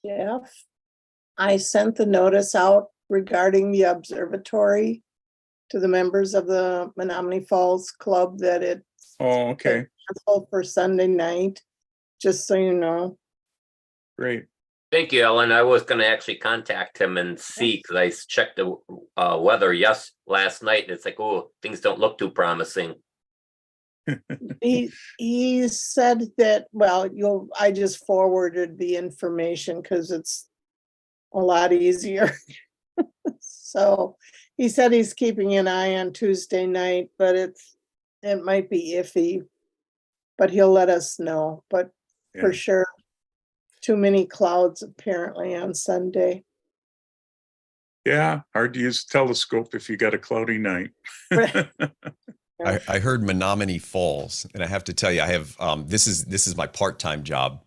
Jeff, I sent the notice out regarding the observatory to the members of the Menominee Falls Club that it's Oh, okay, canceled for Sunday night, just so you know. great. Thank you, Ellen. I was gonna actually contact him and see, because I checked the weather last night, and it's like, oh, things don't look too promising. He said that, well, I just forwarded the information because it's a lot easier. So he said he's keeping an eye on Tuesday night, but it might be iffy. But he'll let us know. But for Yeah. sure, too many clouds apparently on Sunday. Yeah, hard to use a telescope if you got a cloudy night. I heard Menominee Falls, and I have to tell you, I have this is my part-time job.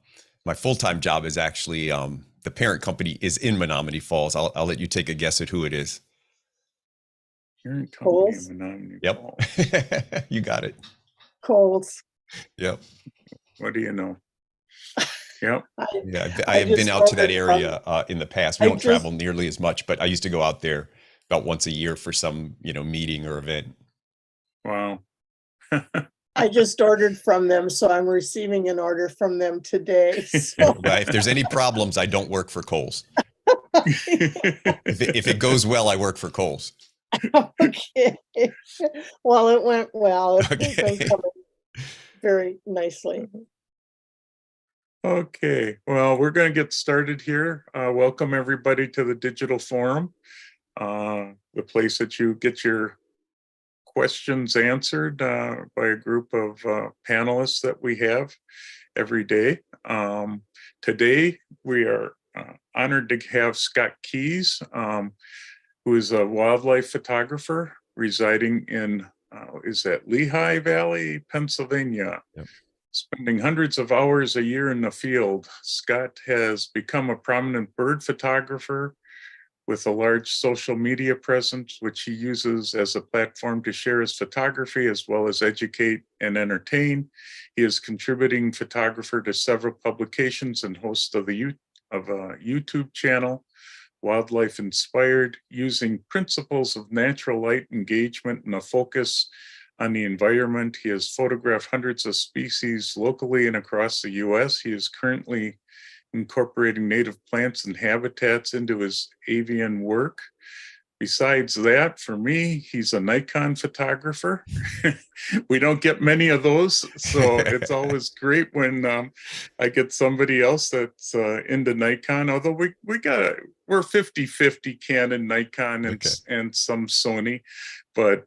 My full-time job is actually the parent company is in Menominee Falls. I'll let you take a guess at who it is. Parent company Coles? of Menominee Yep, Falls. you got it. Coles. Yep. What do you know? Yep. Yeah, I I have been just out to that ordered area in the past. We I don't just- travel nearly as much, but I used to go out there about once a year for some, meeting or event. Wow. I just ordered from them, so I'm receiving an order from them today. So But if there's any problems, I don't work for Kohl's. If it goes well, I work for Kohl's. okay. Well, it went well. It's Okay. been coming very nicely. Okay, well, we're going to get started here. Welcome everybody to the Digital Forum, the place that you get your questions answered by a group of panelists that we have every day. Today, we are honored to have Scott Keys, who is a wildlife photographer residing in, is that Lehigh Valley, Pennsylvania? Yep. Spending hundreds of hours a year in the field, Scott has become a prominent bird photographer with a large social media presence, which he uses as a platform to share his photography as well as educate and entertain. He is contributing photographer to several publications and host of a YouTube channel, Wildlife Inspired, using principles of natural light engagement and a focus on the environment. He has photographed hundreds of species locally and across the US. He is currently incorporating native plants and habitats into his avian work. Besides that, for me, he's a Nikon photographer. We don't get many of those, so it's always great when I get somebody else that's into Nikon, although we're 50-50 Canon, Nikon, and some Sony, but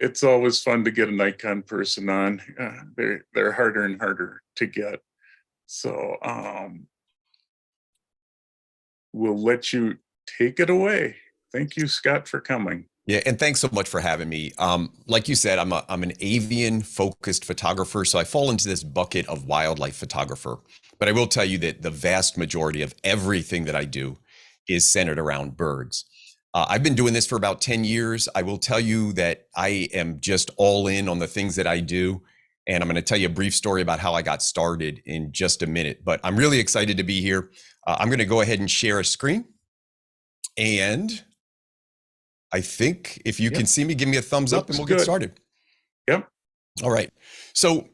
it's always fun to get a Nikon person on. They're harder and harder to get. So we'll let you take it away. Thank you, Scott, for coming. Yeah, and thanks so much for having me. Like you said, I'm an avian focused photographer, so I fall into this bucket of wildlife photographer. But I will tell you that the vast majority of everything that I do is centered around birds. I've been doing this for about 10 years. I will tell you that I am just all in on the things that I do. And I'm going to tell you a brief story about how I got started in just a minute. But I'm really excited to be here. I'm going to go ahead and share a screen. And I think if you can see me, give me a thumbs up and we'll get started. Yep. All right. So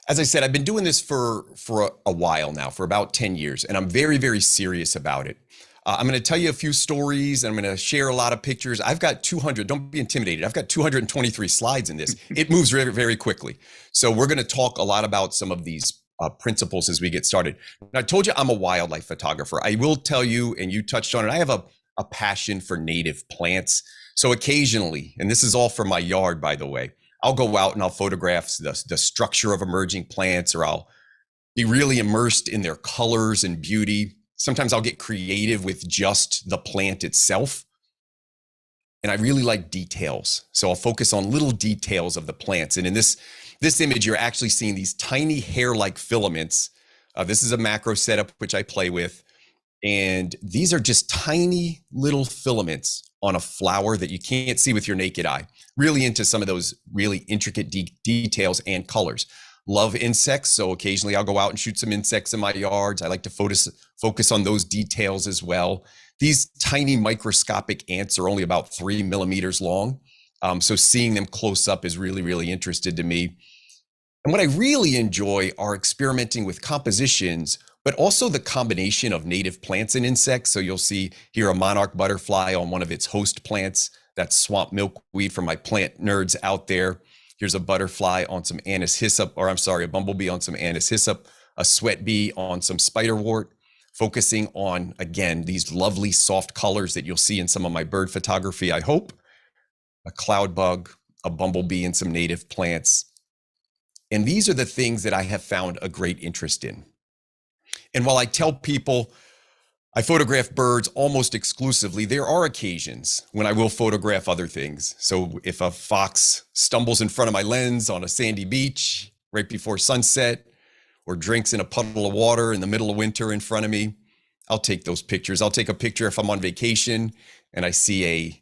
as I said, I've been doing this for a while now, for about 10 years, and I'm very, very serious about it. I'm going to tell you a few stories, and I'm going to share a lot of pictures. I've got 200, don't be intimidated. I've got 223 slides in this. It moves very, very quickly. So we're going to talk a lot about some of these principles as we get started. Now, I told you I'm a wildlife photographer. I will tell you, and you touched on it, I have a passion for native plants. So occasionally, and this is all from my yard, by the way, I'll go out and I'll photograph the structure of emerging plants, or I'll be really immersed in their colors and beauty. Sometimes I'll get creative with just the plant itself. And I really like details. So I'll focus on little details of the plants. And in this image, you're actually seeing these tiny hair-like filaments. This is a macro setup, which I play with. And these are just tiny little filaments on a flower that you can't see with your naked eye. Really into some of those really intricate details and colors. love insects. So occasionally I'll go out and shoot some insects in my yards. I like to focus on those details as well. These tiny microscopic ants are only about 3 millimeters long. So seeing them close up is really, really interesting to me. And what I really enjoy are experimenting with compositions, but also the combination of native plants and insects. So you'll see here a monarch butterfly on one of its host plants. That's swamp milkweed for my plant nerds out there. Here's a butterfly on some anise hyssop, or I'm sorry, a bumblebee on some anise hyssop, a sweat bee on some spiderwort, focusing on, again, these lovely soft colors that you'll see in some of my bird photography, I hope. A cloud bug, a bumblebee, and some native plants. And these are the things that I have found a great interest in. And while I tell people I photograph birds almost exclusively, there are occasions when I will photograph other things. So if a fox stumbles in front of my lens on a sandy beach right before sunset, or drinks in a puddle of water in the middle of winter in front of me, I'll take those pictures. I'll take a picture if I'm on vacation and I see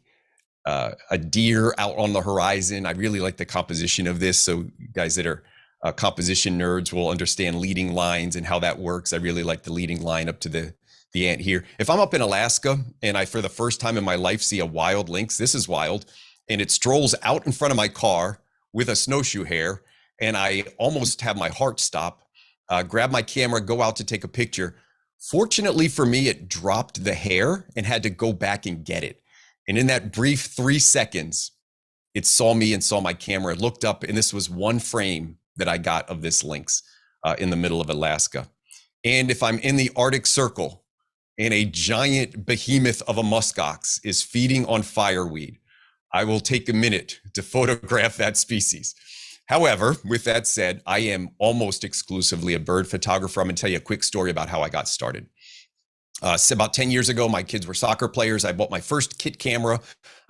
a deer out on the horizon. I really like the composition of this. So you guys that are composition nerds will understand leading lines and how that works. I really like the leading line up to the ant here. If I'm up in Alaska and I, for the first time in my life, see a wild lynx, this is wild, and it strolls out in front of my car with a snowshoe hare, and I almost have my heart stop, grab my camera, go out to take a picture. Fortunately for me, it dropped the hare and had to go back and get it. And in that brief 3 seconds, it saw me and saw my camera. It looked up, and this was one frame that I got of this lynx in the middle of Alaska. And if I'm in the Arctic Circle and a giant behemoth of a muskox is feeding on fireweed, I will take a minute to photograph that species. However, with that said, I am almost exclusively a bird photographer. I'm gonna tell you a quick story about how I got started. So about 10 years ago, my kids were soccer players. I bought my first kit camera.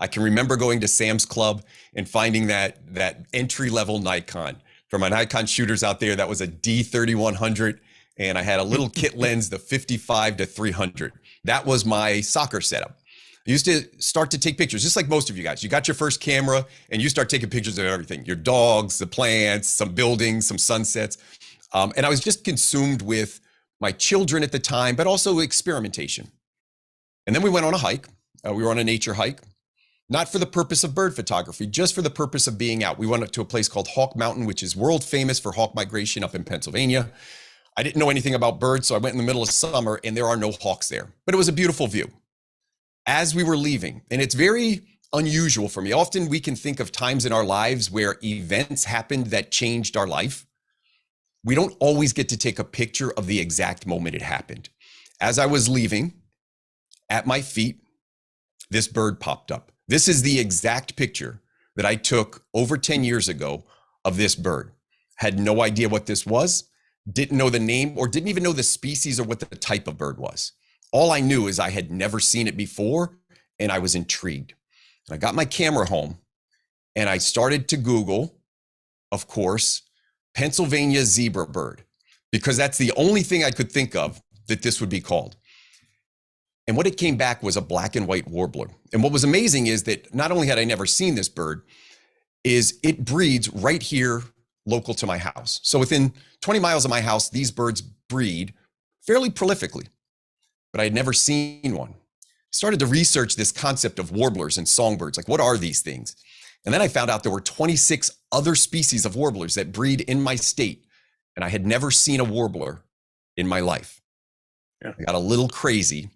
I can remember going to Sam's Club and finding that entry-level Nikon. For my Nikon shooters out there, that was a D3100, and I had a little kit lens, the 55-300. That was my soccer setup. I used to start to take pictures, just like most of you guys. You got your first camera, and you start taking pictures of everything. Your dogs, the plants, some buildings, some sunsets. And I was just consumed with my children at the time, but also experimentation. And then we went on a hike. We were on a nature hike. Not for the purpose of bird photography, just for the purpose of being out. We went up to a place called Hawk Mountain, which is world famous for hawk migration up in Pennsylvania. I didn't know anything about birds, so I went in the middle of summer and there are no hawks there, but it was a beautiful view. As we were leaving, and it's very unusual for me, often we can think of times in our lives where events happened that changed our life. We don't always get to take a picture of the exact moment it happened. As I was leaving, at my feet, this bird popped up. This is the exact picture that I took over 10 years ago of this bird. Had no idea what this was, didn't know the name, or didn't even know the species or what the type of bird was. All I knew is I had never seen it before, and I was intrigued. And I got my camera home, and I started to Google, of course, Pennsylvania zebra bird, because that's the only thing I could think of that this would be called. And what it came back was a black and white warbler. And what was amazing is that not only had I never seen this bird, is it breeds right here local to my house. So within 20 miles of my house, these birds breed fairly prolifically, but I had never seen one. Started to research this concept of warblers and songbirds, like what are these things? And then I found out there were 26 other species of warblers that breed in my state, and I had never seen a warbler in my life. Yeah. I got a little crazy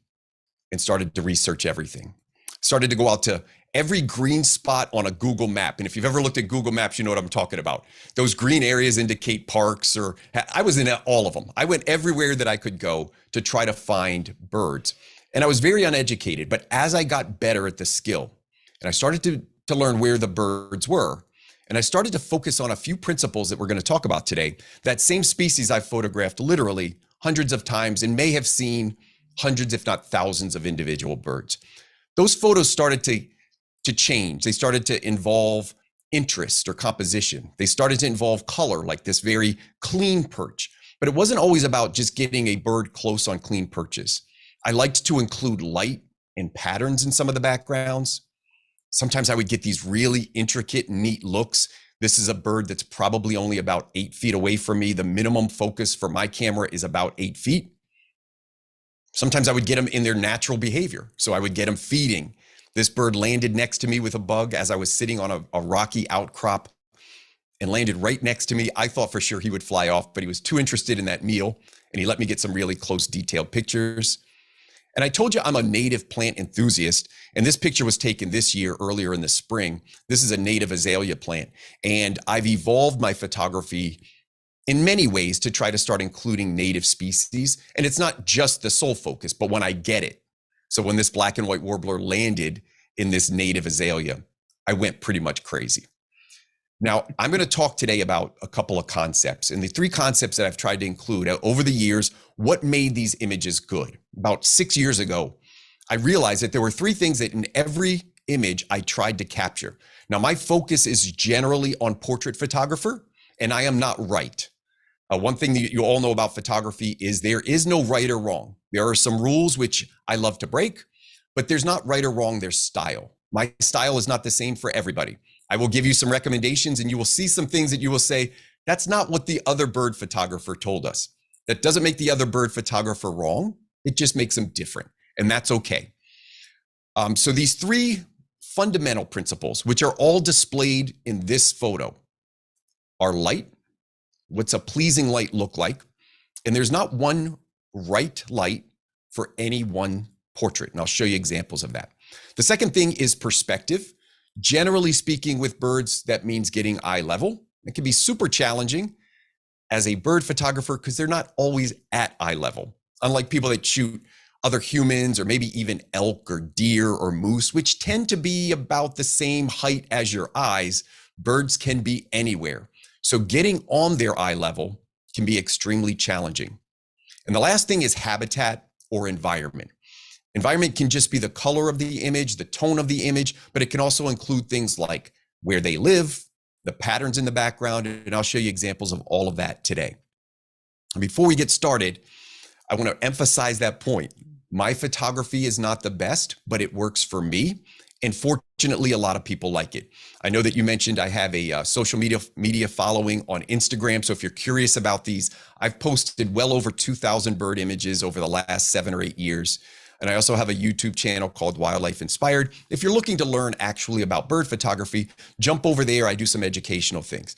and started to research everything. Started to go out to every green spot on a Google map. And if you've ever looked at Google Maps, you know what I'm talking about. Those green areas indicate parks, or I was in all of them. I went everywhere that I could go to try to find birds. And I was very uneducated, but as I got better at the skill, and I started to learn where the birds were, and I started to focus on a few principles that we're going to talk about today, that same species I've photographed literally hundreds of times and may have seen hundreds, if not thousands, of individual birds. Those photos started to change. They started to involve interest or composition. They started to involve color, like this very clean perch. But it wasn't always about just getting a bird close on clean perches. I liked to include light and patterns in some of the backgrounds. Sometimes I would get these really intricate, neat looks This is a bird that's probably only about 8 feet away from me. The minimum focus for my camera is about 8 feet. Sometimes I would get them in their natural behavior. So I would get them feeding. This bird landed next to me with a bug as I was sitting on a rocky outcrop and landed right next to me. I thought for sure he would fly off, but he was too interested in that meal, and he let me get some really close detailed pictures. And I told you I'm a native plant enthusiast, and this picture was taken this year, earlier in the spring. This is a native azalea plant, and I've evolved my photography in many ways to try to start including native species. And it's not just the sole focus, but when I get it. So when this black and white warbler landed in this native azalea, I went pretty much crazy. Now, I'm going to talk today about a couple of concepts, and the 3 concepts that I've tried to include over the years. What made these images good? About 6 years ago, I realized that there were 3 things that in every image I tried to capture. Now, my focus is generally on portrait photographer, and I am not right. One thing that you all know about photography is there is no right or wrong. There are some rules which I love to break, but there's not right or wrong, there's style. My style is not the same for everybody. I will give you some recommendations, and you will see some things that you will say, that's not what the other bird photographer told us. That doesn't make the other bird photographer wrong. It just makes them different, and that's okay. So these 3 fundamental principles, which are all displayed in this photo, are light. What's a pleasing light look like? And there's not one right light for any one portrait, and I'll show you examples of that. The second thing is perspective. Generally speaking, with birds, that means getting eye level. It can be super challenging as a bird photographer because they're not always at eye level. Unlike people that shoot other humans or maybe even elk or deer or moose, which tend to be about the same height as your eyes, birds can be anywhere. So getting on their eye level can be extremely challenging. And the last thing is habitat or environment. Environment can just be the color of the image, the tone of the image, but it can also include things like where they live, the patterns in the background, and I'll show you examples of all of that today. Before we get started, I want to emphasize that point. My photography is not the best, but it works for me. And fortunately, a lot of people like it. I know that you mentioned I have a social media following on Instagram. So if you're curious about these, I've posted well over 2,000 bird images over the last 7 or 8 years. And I also have a YouTube channel called Wildlife Inspired. If you're looking to learn actually about bird photography, jump over there. I do some educational things.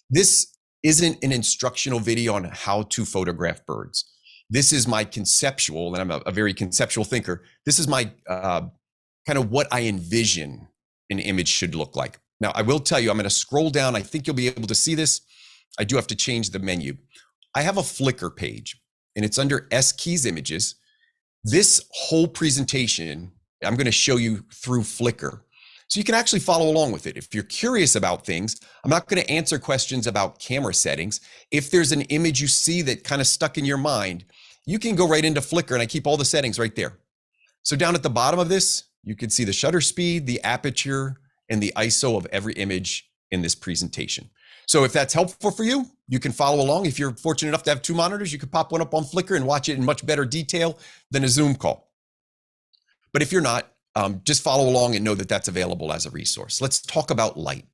This isn't an instructional video on how to photograph birds. This is my conceptual, and I'm a very conceptual thinker. This is my kind of what I envision an image should look like. Now, I will tell you, I'm going to scroll down. I think you'll be able to see this. I do have to change the menu. I have a Flickr page, and it's under S Keys Images. This whole presentation, I'm going to show you through Flickr. So you can actually follow along with it. If you're curious about things, I'm not going to answer questions about camera settings. If there's an image you see that kind of stuck in your mind, you can go right into Flickr, and I keep all the settings right there. So down at the bottom of this, you can see the shutter speed, the aperture, and the ISO of every image in this presentation. So if that's helpful for you, you can follow along. If you're fortunate enough to have 2 monitors, you can pop one up on Flickr and watch it in much better detail than a Zoom call. But if you're not, just follow along and know that that's available as a resource. Let's talk about light.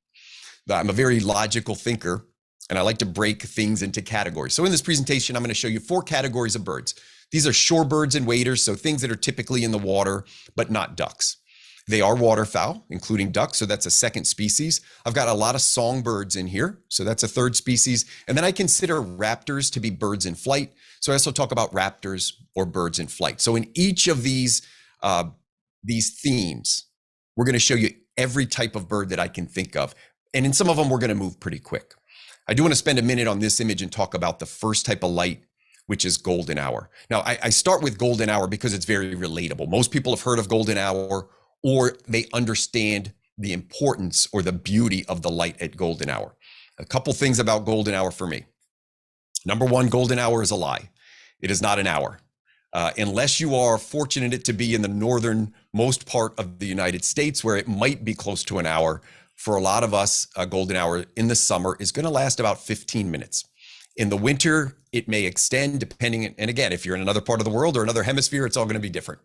I'm a very logical thinker, and I like to break things into categories. So in this presentation, I'm going to show you 4 categories of birds. These are shorebirds and waders, so things that are typically in the water, but not ducks. They are waterfowl, including ducks, so that's a second species. I've got a lot of songbirds in here, so that's a third species. And then I consider raptors to be birds in flight. So I also talk about raptors or birds in flight. So in each of these themes, we're going to show you every type of bird that I can think of. And in some of them, we're going to move pretty quick. I do want to spend a minute on this image and talk about the first type of light, which is golden hour. Now, I start with golden hour because it's very relatable. Most people have heard of golden hour, or they understand the importance or the beauty of the light at golden hour. A couple things about golden hour for me. Number one, golden hour is a lie. It is not an hour. Unless you are fortunate to be in the northernmost part of the United States, where it might be close to an hour. For a lot of us, a golden hour in the summer is going to last about 15 minutes. In the winter, it may extend depending, and again, if you're in another part of the world or another hemisphere, it's all going to be different.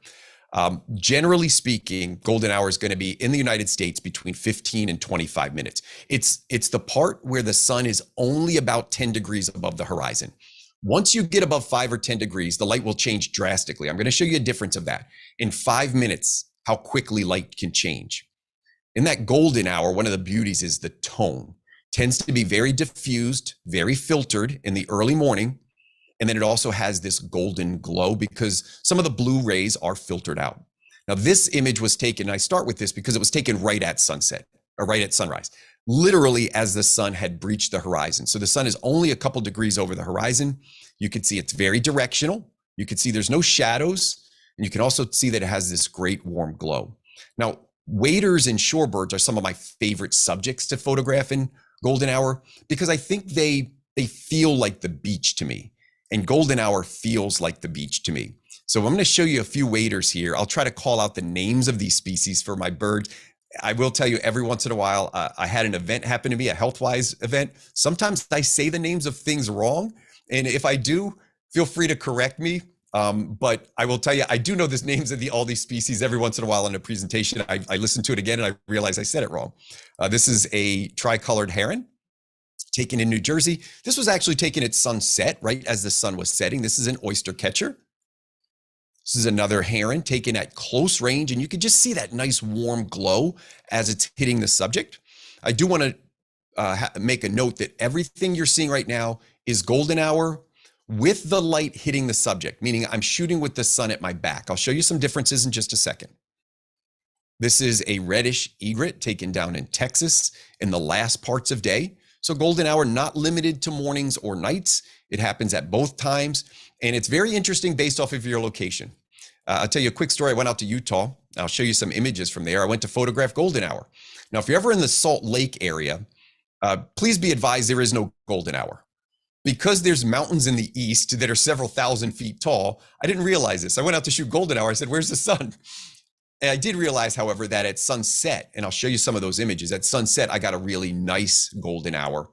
Generally speaking, golden hour is going to be in the United States between 15 and 25 minutes. It's the part where the sun is only about 10 degrees above the horizon. Once you get above 5 or 10 degrees, the light will change drastically. I'm going to show you a difference of that. In 5 minutes, how quickly light can change. In that golden hour, one of the beauties is the tone. Tends to be very diffused, very filtered in the early morning. And then it also has this golden glow because some of the blue rays are filtered out. Now, this image was taken, I start with this because it was taken right at sunset or right at sunrise, literally as the sun had breached the horizon. So the sun is only a couple degrees over the horizon. You can see it's very directional. You can see there's no shadows. And you can also see that it has this great warm glow. Now, waders and shorebirds are some of my favorite subjects to photograph in golden hour because I think they feel like the beach to me. And golden hour feels like the beach to me. So I'm going to show you a few waders here. I'll try to call out the names of these species for my birds. I will tell you every once in a while, I had an event happen to me, a Healthwise event. Sometimes I say the names of things wrong. And if I do, feel free to correct me. But I will tell you, I do know the names of all these species every once in a while in a presentation. I listen to it again and I realize I said it wrong. This is a tricolored heron taken in New Jersey. This was actually taken at sunset, right as the sun was setting. This is an oyster catcher. This is another heron taken at close range, and you can just see that nice warm glow as it's hitting the subject. I do want to make a note that everything you're seeing right now is golden hour with the light hitting the subject, meaning I'm shooting with the sun at my back. I'll show you some differences in just a second. This is a reddish egret taken down in Texas in the last parts of day. So golden hour, not limited to mornings or nights. It happens at both times. And it's very interesting based off of your location. I'll tell you a quick story. I went out to Utah. I'll show you some images from there. I went to photograph golden hour. Now, if you're ever in the Salt Lake area, please be advised there is no golden hour. Because there's mountains in the east that are several thousand feet tall, I didn't realize this. I went out to shoot golden hour. I said, where's the sun? And I did realize, however, that at sunset, and I'll show you some of those images, at sunset, I got a really nice golden hour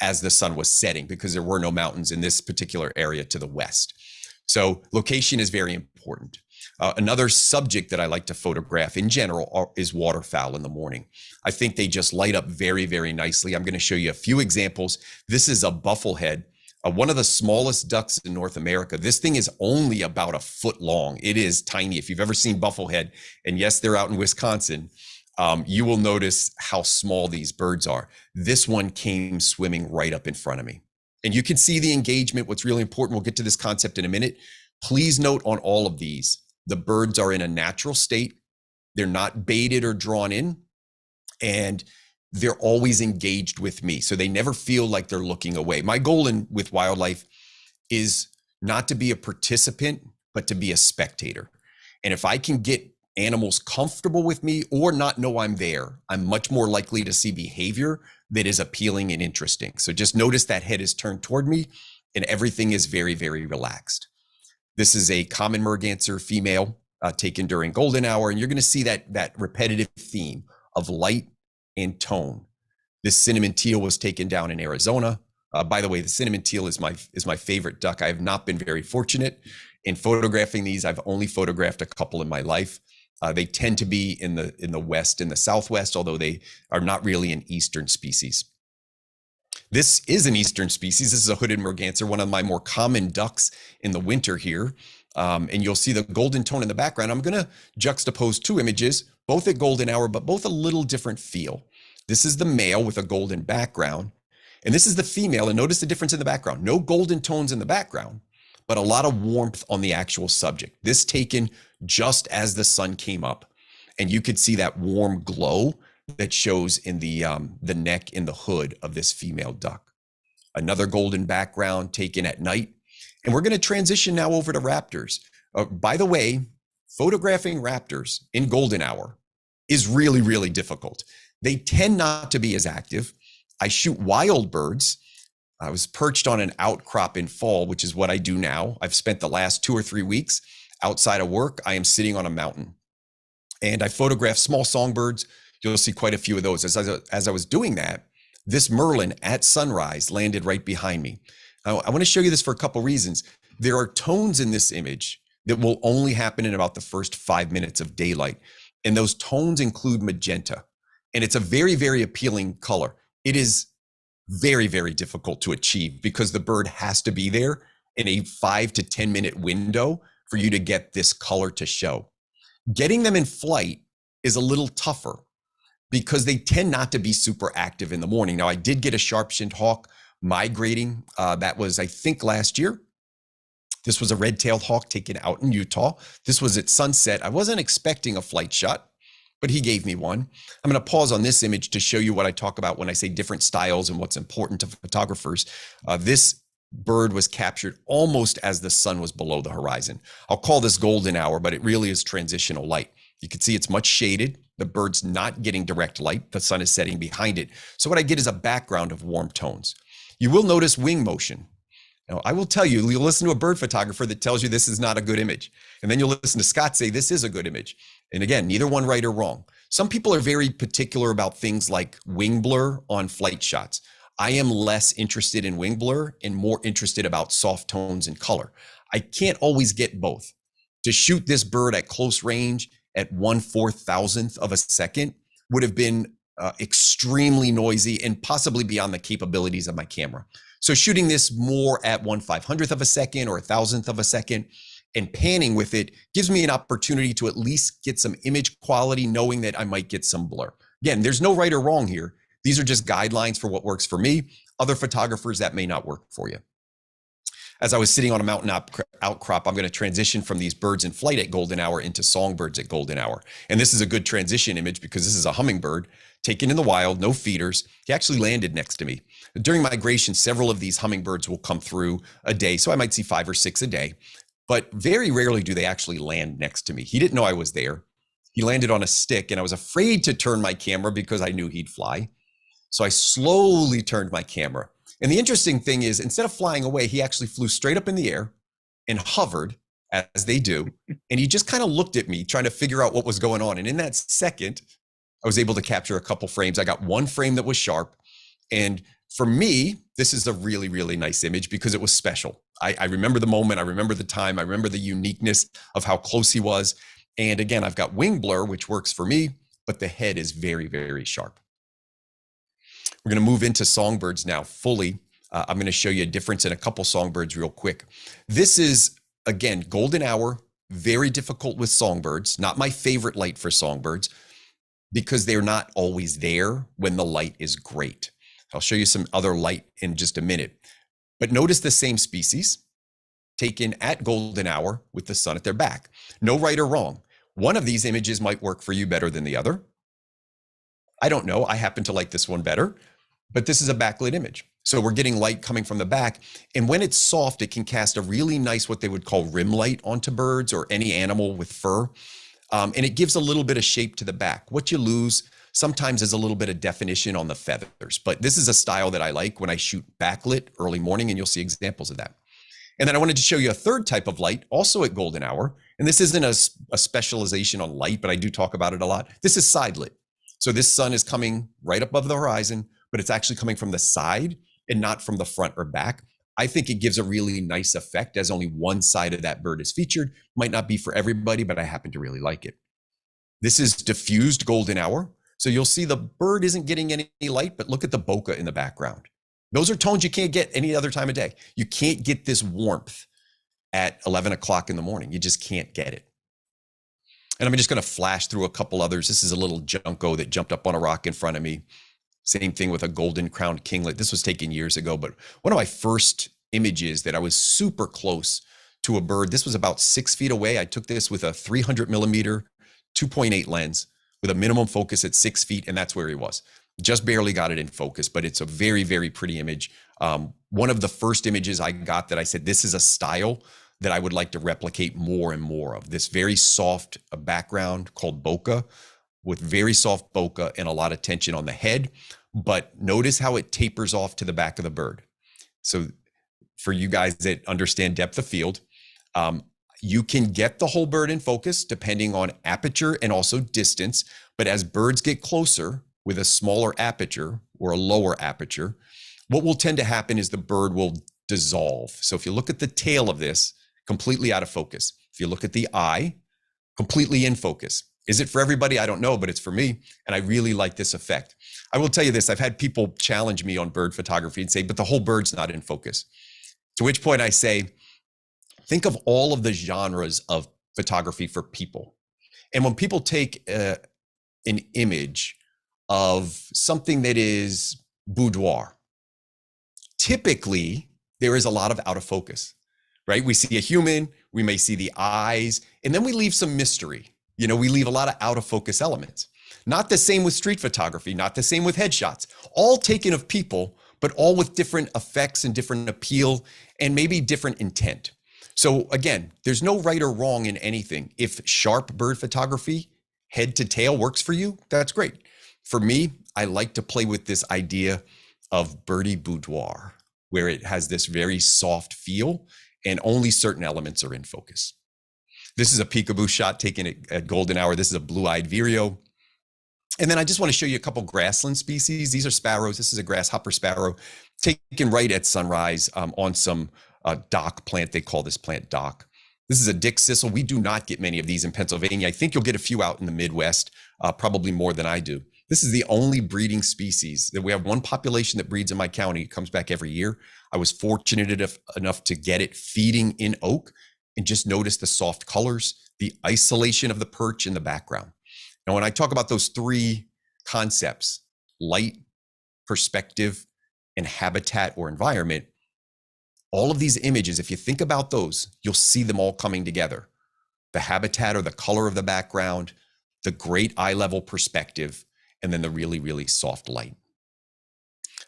as the sun was setting because there were no mountains in this particular area to the west. So location is very important. Another subject that I like to photograph in general is waterfowl in the morning. I think they just light up very, very nicely. I'm going to show you a few examples. This is a bufflehead, one of the smallest ducks in North America. This thing is only about a foot long. It is tiny. If you've ever seen bufflehead, and yes, they're out in Wisconsin, you will notice how small these birds are. This one came swimming right up in front of me. And you can see the engagement. What's really important, we'll get to this concept in a minute. Please note on all of these, the birds are in a natural state. They're not baited or drawn in, and they're always engaged with me. So they never feel like they're looking away. My goal with wildlife is not to be a participant, but to be a spectator. And if I can get animals comfortable with me or not know I'm there, I'm much more likely to see behavior that is appealing and interesting. So just notice that head is turned toward me and everything is very, very relaxed. This is a common merganser female taken during golden hour. And you're going to see that repetitive theme of light and tone. This cinnamon teal was taken down in Arizona. By the way, the cinnamon teal is my favorite duck. I have not been very fortunate in photographing these. I've only photographed a couple in my life. They tend to be in the west, in the southwest, although they are not really an eastern species. This is an eastern species. This is a hooded merganser, one of my more common ducks in the winter here. And you'll see the golden tone in the background. I'm going to juxtapose two images, both at golden hour, but both a little different feel. This is the male with a golden background, and this is the female. And notice the difference in the background. No golden tones in the background, but a lot of warmth on the actual subject. This taken just as the sun came up, and you could see that warm glow that shows in the neck and the hood of this female duck. Another golden background taken at night. And we're going to transition now over to raptors. By the way, photographing raptors in golden hour is really, really difficult. They tend not to be as active. I shoot wild birds. I was perched on an outcrop in fall, which is what I do now. I've spent the last 2 or 3 weeks outside of work. I am sitting on a mountain and I photograph small songbirds. You'll see quite a few of those. As I was doing that, this merlin at sunrise landed right behind me. I want to show you this for a couple reasons. There are tones in this image that will only happen in about the first 5 minutes of daylight. And those tones include magenta. And it's a very, very appealing color. It is very, very difficult to achieve because the bird has to be there in a 5 to 10 minute window for you to get this color to show. Getting them in flight is a little tougher because they tend not to be super active in the morning. Now, I did get a sharp-shinned hawk migrating. That was, I think, last year. This was a red-tailed hawk taken out in Utah. This was at sunset. I wasn't expecting a flight shot, but he gave me one. I'm going to pause on this image to show you what I talk about when I say different styles and what's important to photographers. This bird was captured almost as the sun was below the horizon. I'll call this golden hour, but it really is transitional light. You can see it's much shaded. The bird's not getting direct light. The sun is setting behind it. So what I get is a background of warm tones. You will notice wing motion. Now, I will tell you, you'll listen to a bird photographer that tells you this is not a good image. And then you'll listen to Scott say this is a good image. And again, neither one right or wrong. Some people are very particular about things like wing blur on flight shots. I am less interested in wing blur and more interested about soft tones and color. I can't always get both. To shoot this bird at close range at 1/4000th of a second would have been extremely noisy and possibly beyond the capabilities of my camera. So shooting this more at 1/500th of a second or 1,000th of a second and panning with it gives me an opportunity to at least get some image quality, knowing that I might get some blur. Again, there's no right or wrong here. These are just guidelines for what works for me. Other photographers, that may not work for you. As I was sitting on a mountain outcrop, I'm going to transition from these birds in flight at golden hour into songbirds at golden hour. And this is a good transition image because this is a hummingbird taken in the wild, no feeders. He actually landed next to me. During migration, several of these hummingbirds will come through a day. So I might see 5 or 6 a day, but very rarely do they actually land next to me. He didn't know I was there. He landed on a stick and I was afraid to turn my camera because I knew he'd fly. So I slowly turned my camera. And the interesting thing is, instead of flying away, he actually flew straight up in the air and hovered, as they do. And he just kind of looked at me, trying to figure out what was going on. And in that second, I was able to capture a couple frames. I got one frame that was sharp. And for me, this is a really, really nice image because it was special. I remember the moment. I remember the time. I remember the uniqueness of how close he was. And again, I've got wing blur, which works for me, but the head is very, very sharp. We're going to move into songbirds now fully. I'm going to show you a difference in a couple songbirds real quick. This is, again, golden hour, very difficult with songbirds. Not my favorite light for songbirds because they're not always there when the light is great. I'll show you some other light in just a minute. But notice the same species taken at golden hour with the sun at their back. No right or wrong. One of these images might work for you better than the other. I don't know. I happen to like this one better, but this is a backlit image. So we're getting light coming from the back. And when it's soft, it can cast a really nice, what they would call rim light onto birds or any animal with fur. And it gives a little bit of shape to the back. What you lose sometimes is a little bit of definition on the feathers, but this is a style that I like when I shoot backlit early morning, and you'll see examples of that. And then I wanted to show you a third type of light, also at golden hour. And this isn't a specialization on light, but I do talk about it a lot. This is side lit. So this sun is coming right above the horizon, but it's actually coming from the side and not from the front or back. I think it gives a really nice effect as only one side of that bird is featured. Might not be for everybody, but I happen to really like it. This is diffused golden hour. So you'll see the bird isn't getting any light, but look at the bokeh in the background. Those are tones you can't get any other time of day. You can't get this warmth at 11 o'clock in the morning. You just can't get it. And I'm just going to flash through a couple others. This is a little junco that jumped up on a rock in front of me. Same thing with a golden crowned kinglet. This was taken years ago, but one of my first images that I was super close to a bird. This was about 6 feet away. I took this with a 300 millimeter 2.8 lens with a minimum focus at 6 feet, and that's where he was. Just barely got it in focus, but it's a very, very pretty image. One of the first images I got that I said, this is a style that I would like to replicate more and more of. This very soft background called bokeh with very soft bokeh and a lot of tension on the head. But notice how it tapers off to the back of the bird. So for you guys that understand depth of field, you can get the whole bird in focus depending on aperture and also distance. But as birds get closer with a smaller aperture or a lower aperture, what will tend to happen is the bird will dissolve. So if you look at the tail of this, completely out of focus. if you look at the eye, completely in focus. Is it for everybody? I don't know, but it's for me. And I really like this effect. I will tell you this, I've had people challenge me on bird photography and say, but the whole bird's not in focus. To which point I say, think of all of the genres of photography for people. And when people take an image of something that is boudoir, typically there is a lot of out of focus, right? We see a human, we may see the eyes, and then we leave some mystery. You know, we leave a lot of out of focus elements. Not the same with street photography, not the same with headshots, all taken of people, but all with different effects and different appeal and maybe different intent. So again, there's no right or wrong in anything. If sharp bird photography, head to tail works for you, that's great. For me, I like to play with this idea of birdie boudoir, where it has this very soft feel and only certain elements are in focus. This is a peekaboo shot taken at golden hour. This is a blue-eyed vireo. And then I just want to show you a couple grassland species. These are sparrows. This is a grasshopper sparrow taken right at sunrise on some dock plant. They call this plant dock. This is a dick sisal. We do not get many of these in Pennsylvania. I think you'll get a few out in the Midwest, probably more than I do. This is the only breeding species that we have one population that breeds in my county. It comes back every year. I was fortunate enough to get it feeding in oak and just notice the soft colors, the isolation of the perch in the background. Now, when I talk about those three concepts, light, perspective, and habitat or environment, all of these images, if you think about those, you'll see them all coming together. The habitat or the color of the background, the great eye level perspective, and then the really, really soft light.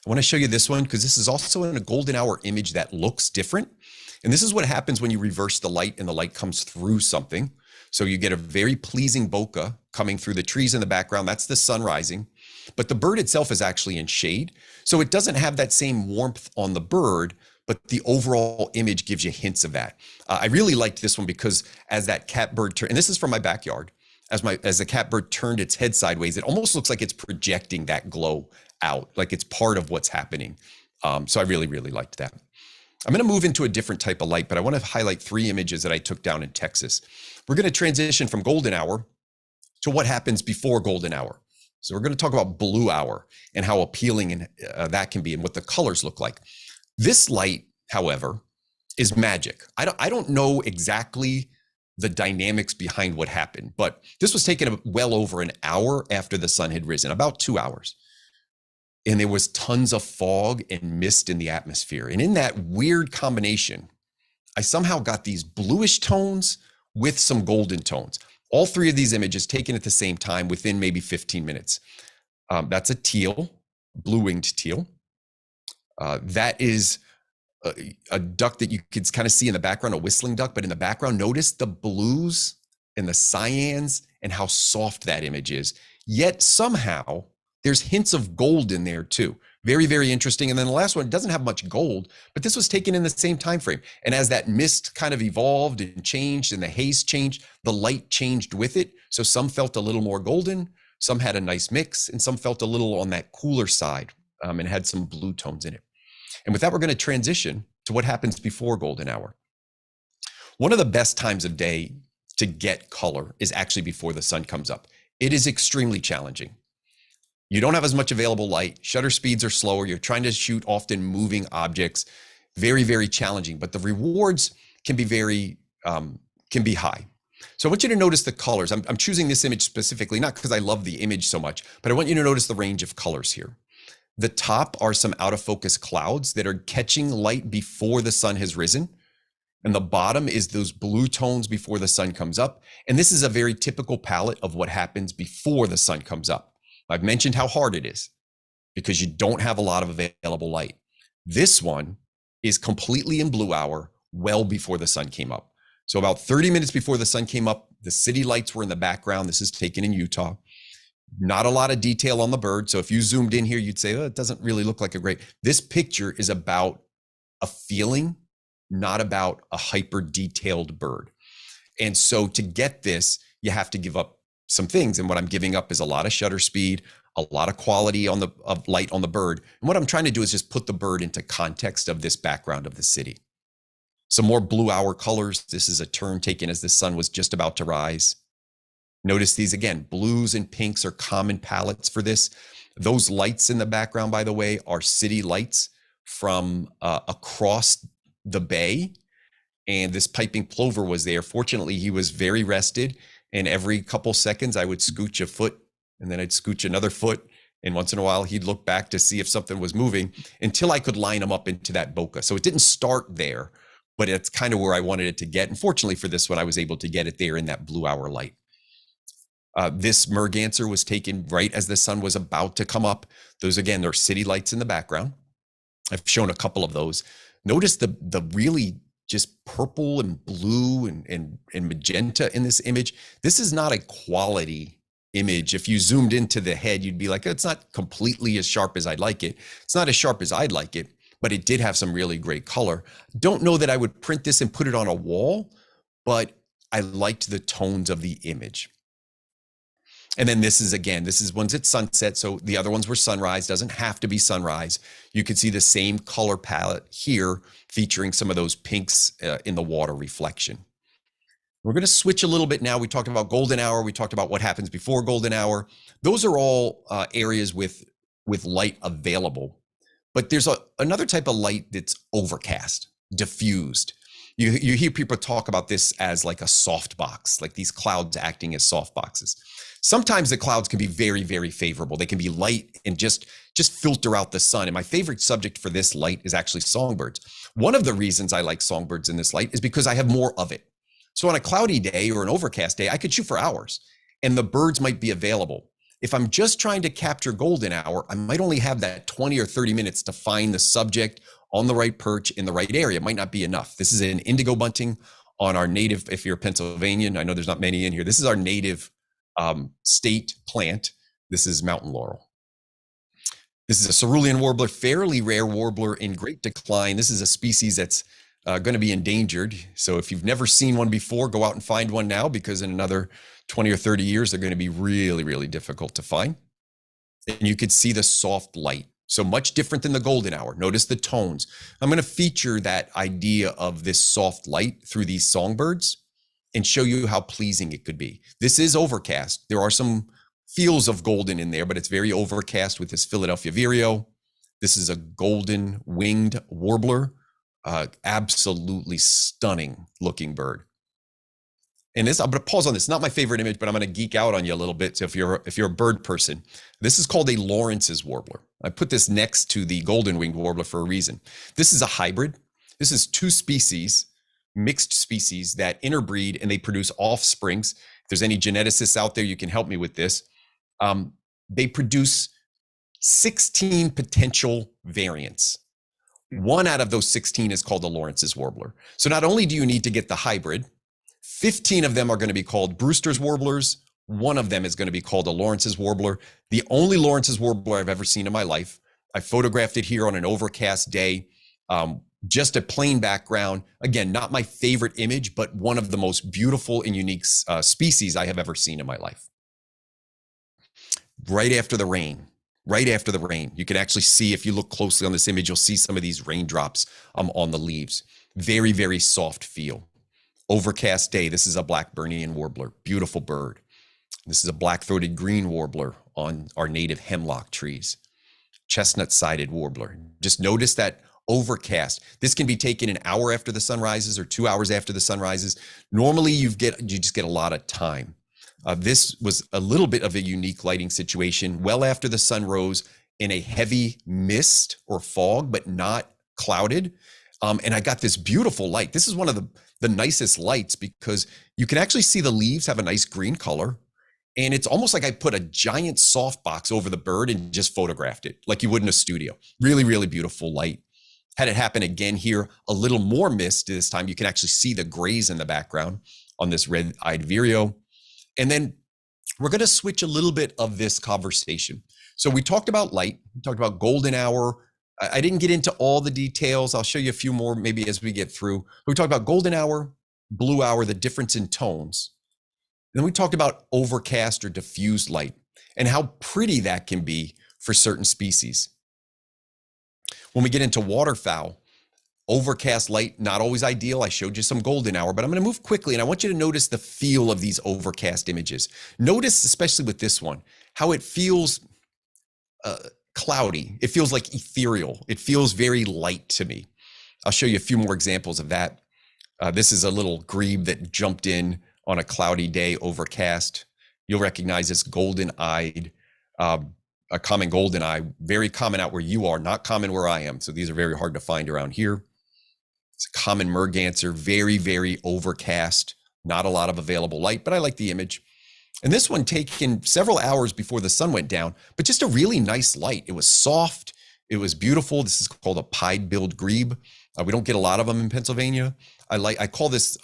I want to show you this one because this is also in a golden hour image that looks different. And this is what happens when you reverse the light and the light comes through something. So you get a very pleasing bokeh coming through the trees in the background. That's the sun rising. But the bird itself is actually in shade. So it doesn't have that same warmth on the bird, but the overall image gives you hints of that. I really liked this one because as that catbird turned, and this is from my backyard, as the catbird turned its head sideways, it almost looks like it's projecting that glow out, like it's part of what's happening. So I really, really liked that. I'm going to move into a different type of light, but I want to highlight 3 images that I took down in Texas. We're going to transition from golden hour to what happens before golden hour. So we're going to talk about blue hour and how appealing that can be and what the colors look like. This light, however, is magic. I don't know exactly the dynamics behind what happened, but this was taken well over an hour after the sun had risen, about 2 hours. And there was tons of fog and mist in the atmosphere. And in that weird combination, I somehow got these bluish tones with some golden tones. All 3 of these images taken at the same time within maybe 15 minutes. That's a teal, blue-winged teal. That is a duck that you could kind of see in the background, a whistling duck, but in the background, notice the blues and the cyans and how soft that image is. Yet somehow there's hints of gold in there too. Very, very interesting. And then the last one doesn't have much gold, but this was taken in the same time frame. And as that mist kind of evolved and changed and the haze changed, the light changed with it. So some felt a little more golden, some had a nice mix, and some felt a little on that cooler side and had some blue tones in it. And with that, we're going to transition to what happens before golden hour. One of the best times of day to get color is actually before the sun comes up. It is extremely challenging. You don't have as much available light. Shutter speeds are slower. You're trying to shoot often moving objects. Very, very challenging, but the rewards can be high. So I want you to notice the colors. I'm choosing this image specifically, not because I love the image so much, but I want you to notice the range of colors here. The top are some out of focus clouds that are catching light before the sun has risen. And the bottom is those blue tones before the sun comes up. And this is a very typical palette of what happens before the sun comes up. I've mentioned how hard it is because you don't have a lot of available light. This one is completely in blue hour, well before the sun came up. So about 30 minutes before the sun came up, the city lights were in the background. This is taken in Utah. Not a lot of detail on the bird. So if you zoomed in here, you'd say, oh, it doesn't really look like a great. This picture is about a feeling, not about a hyper detailed bird. And so to get this, you have to give up some things. And what I'm giving up is a lot of shutter speed, a lot of quality of light on the bird. And what I'm trying to do is just put the bird into context of this background of the city. Some more blue hour colors. This is a turn taken as the sun was just about to rise. Notice these again, blues and pinks are common palettes for this. Those lights in the background, by the way, are city lights from across the bay. And this piping plover was there. Fortunately, he was very rested. And every couple seconds, I would scooch a foot and then I'd scooch another foot. And once in a while, he'd look back to see if something was moving until I could line him up into that bokeh. So it didn't start there, but it's kind of where I wanted it to get. And fortunately for this one, I was able to get it there in that blue hour light. This merganser was taken right as the sun was about to come up. Those, again, are city lights in the background. I've shown a couple of those. Notice the really just purple and blue and magenta in this image. This is not a quality image. If you zoomed into the head, you'd be like, it's not completely as sharp as I'd like it. It's not as sharp as I'd like it, but it did have some really great color. Don't know that I would print this and put it on a wall, but I liked the tones of the image. And then this is one's at sunset. So the other ones were sunrise, doesn't have to be sunrise. You can see the same color palette here featuring some of those pinks in the water reflection. We're going to switch a little bit now. We talked about golden hour. We talked about what happens before golden hour. Those are all areas with light available. But there's another type of light that's overcast, diffused. You hear people talk about this as like a soft box, like these clouds acting as soft boxes. Sometimes the clouds can be very, very favorable. They can be light and just filter out the sun. And my favorite subject for this light is actually songbirds. One of the reasons I like songbirds in this light is because I have more of it. So on a cloudy day or an overcast day, I could shoot for hours and the birds might be available. If I'm just trying to capture golden hour, I might only have that 20 or 30 minutes to find the subject on the right perch in the right area. It might not be enough. This is an indigo bunting on our native, if you're Pennsylvanian, I know there's not many in here. This is our native state plant. This is mountain laurel. This is a cerulean warbler, fairly rare warbler in great decline. This is a species that's going to be endangered. So if you've never seen one before, go out and find one now, because in another 20 or 30 years, they're going to be really, really difficult to find. And you could see the soft light. So much different than the golden hour. Notice the tones. I'm going to feature that idea of this soft light through these songbirds and show you how pleasing it could be. This is overcast. There are some feels of golden in there, but it's very overcast with this Philadelphia vireo. This is a golden winged warbler, absolutely stunning looking bird. And this, I'm going to pause on this. Not my favorite image, but I'm going to geek out on you a little bit. So if you're a bird person, this is called a Lawrence's warbler. I put this next to the golden winged warbler for a reason. This is a hybrid. This is two species, mixed species that interbreed and they produce offsprings. If there's any geneticists out there, you can help me with this. They produce 16 potential variants. One out of those 16 is called the Lawrence's warbler. So not only do you need to get the hybrid, 15 of them are going to be called Brewster's warblers. One of them is going to be called a Lawrence's warbler. The only Lawrence's warbler I've ever seen in my life. I photographed it here on an overcast day. Just a plain background. Again, not my favorite image, but one of the most beautiful and unique species I have ever seen in my life. Right after the rain, you can actually see, if you look closely on this image, you'll see some of these raindrops on the leaves. Very, very soft feel. Overcast day. This is a Blackburnian warbler, beautiful bird. This is a black-throated green warbler on our native hemlock trees. Chestnut-sided warbler. Just notice that overcast. This can be taken an hour after the sun rises or 2 hours after the sun rises. Normally you just get a lot of time. This was a little bit of a unique lighting situation, well after the sun rose in a heavy mist or fog, but not clouded. And I got this beautiful light. This is one of the nicest lights because you can actually see the leaves have a nice green color. And it's almost like I put a giant softbox over the bird and just photographed it like you would in a studio. Really, really beautiful light. Had it happen again here, a little more mist this time. You can actually see the grays in the background on this red-eyed vireo. And then we're going to switch a little bit of this conversation. So we talked about light. We talked about golden hour. I didn't get into all the details. I'll show you a few more maybe as we get through. We talked about golden hour, blue hour, the difference in tones. Then we talked about overcast or diffused light and how pretty that can be for certain species. When we get into waterfowl, Overcast light, not always ideal. I showed you some golden hour, but I'm going to move quickly and I want you to notice the feel of these overcast images. Notice, especially with this one, how it feels cloudy. It feels like ethereal. It feels very light to me. I'll show you a few more examples of that. This is a little grebe that jumped in on a cloudy day, overcast. You'll recognize this golden-eyed, a common golden eye, very common out where you are, not common where I am. So these are very hard to find around here. It's a common merganser, very, very overcast, not a lot of available light, but I like the image. And this one taken several hours before the sun went down, but just a really nice light. It was soft. It was beautiful. This is called a pied-billed grebe. We don't get a lot of them in Pennsylvania. I call this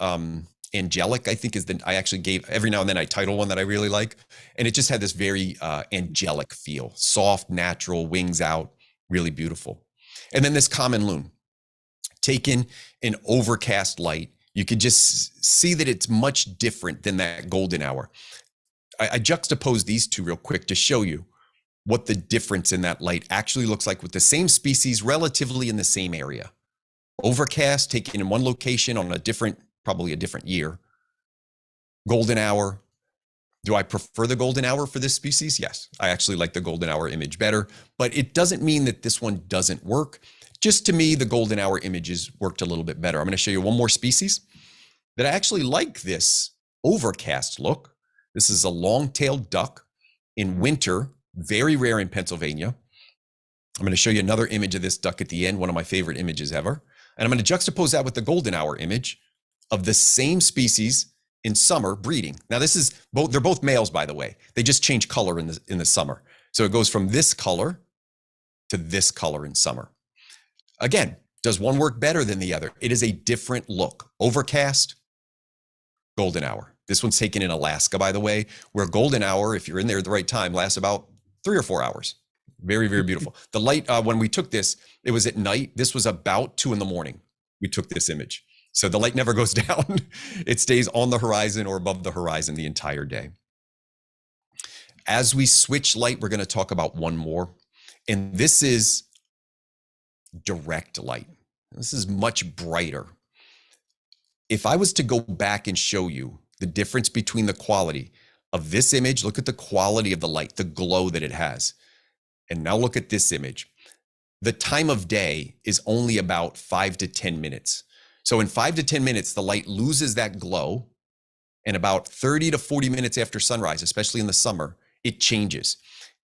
angelic, I think I actually gave, every now and then I title one that I really like. And it just had this very angelic feel, soft, natural, wings out, really beautiful. And then this common loon, taken in overcast light. You could just see that it's much different than that golden hour. I juxtapose these two real quick to show you what the difference in that light actually looks like with the same species relatively in the same area. Overcast taken in one location on probably a different year. Golden hour. Do I prefer the golden hour for this species? Yes, I actually like the golden hour image better, but it doesn't mean that this one doesn't work. Just to me, the golden hour images worked a little bit better. I'm going to show you one more species that I actually like this overcast look. This is a long-tailed duck in winter, very rare in Pennsylvania. I'm going to show you another image of this duck at the end, one of my favorite images ever. And I'm going to juxtapose that with the golden hour image of the same species in summer breeding. Now this is they're both males, by the way. They just change color in the summer. So it goes from this color to this color in summer. Again, does one work better than the other? It is a different look. Overcast, golden hour. This one's taken in Alaska, by the way, where golden hour, if you're in there at the right time, lasts about 3 or 4 hours. Very, very beautiful. The light, when we took this, it was at night. This was about 2 a.m. We took this image. So the light never goes down. It stays on the horizon or above the horizon the entire day. As we switch light, we're going to talk about one more. And this is direct light. This is much brighter. If I was to go back and show you the difference between the quality of this image, look at the quality of the light, the glow that it has. And now look at this image. The time of day is only about 5 to 10 minutes. So in 5 to 10 minutes, the light loses that glow. And about 30 to 40 minutes after sunrise, especially in the summer, it changes.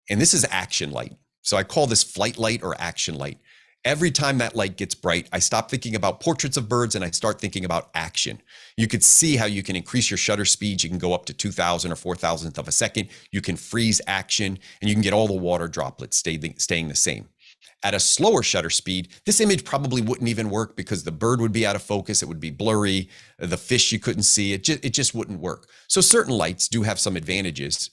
And this is action light. So I call this flight light or action light. Every time that light gets bright, I stop thinking about portraits of birds and I start thinking about action. You could see how you can increase your shutter speed. You can go up to 2,000 or 4,000th of a second. You can freeze action and you can get all the water droplets staying the same. At a slower shutter speed, this image probably wouldn't even work because the bird would be out of focus. It would be blurry. The fish you couldn't see. It just wouldn't work. So certain lights do have some advantages.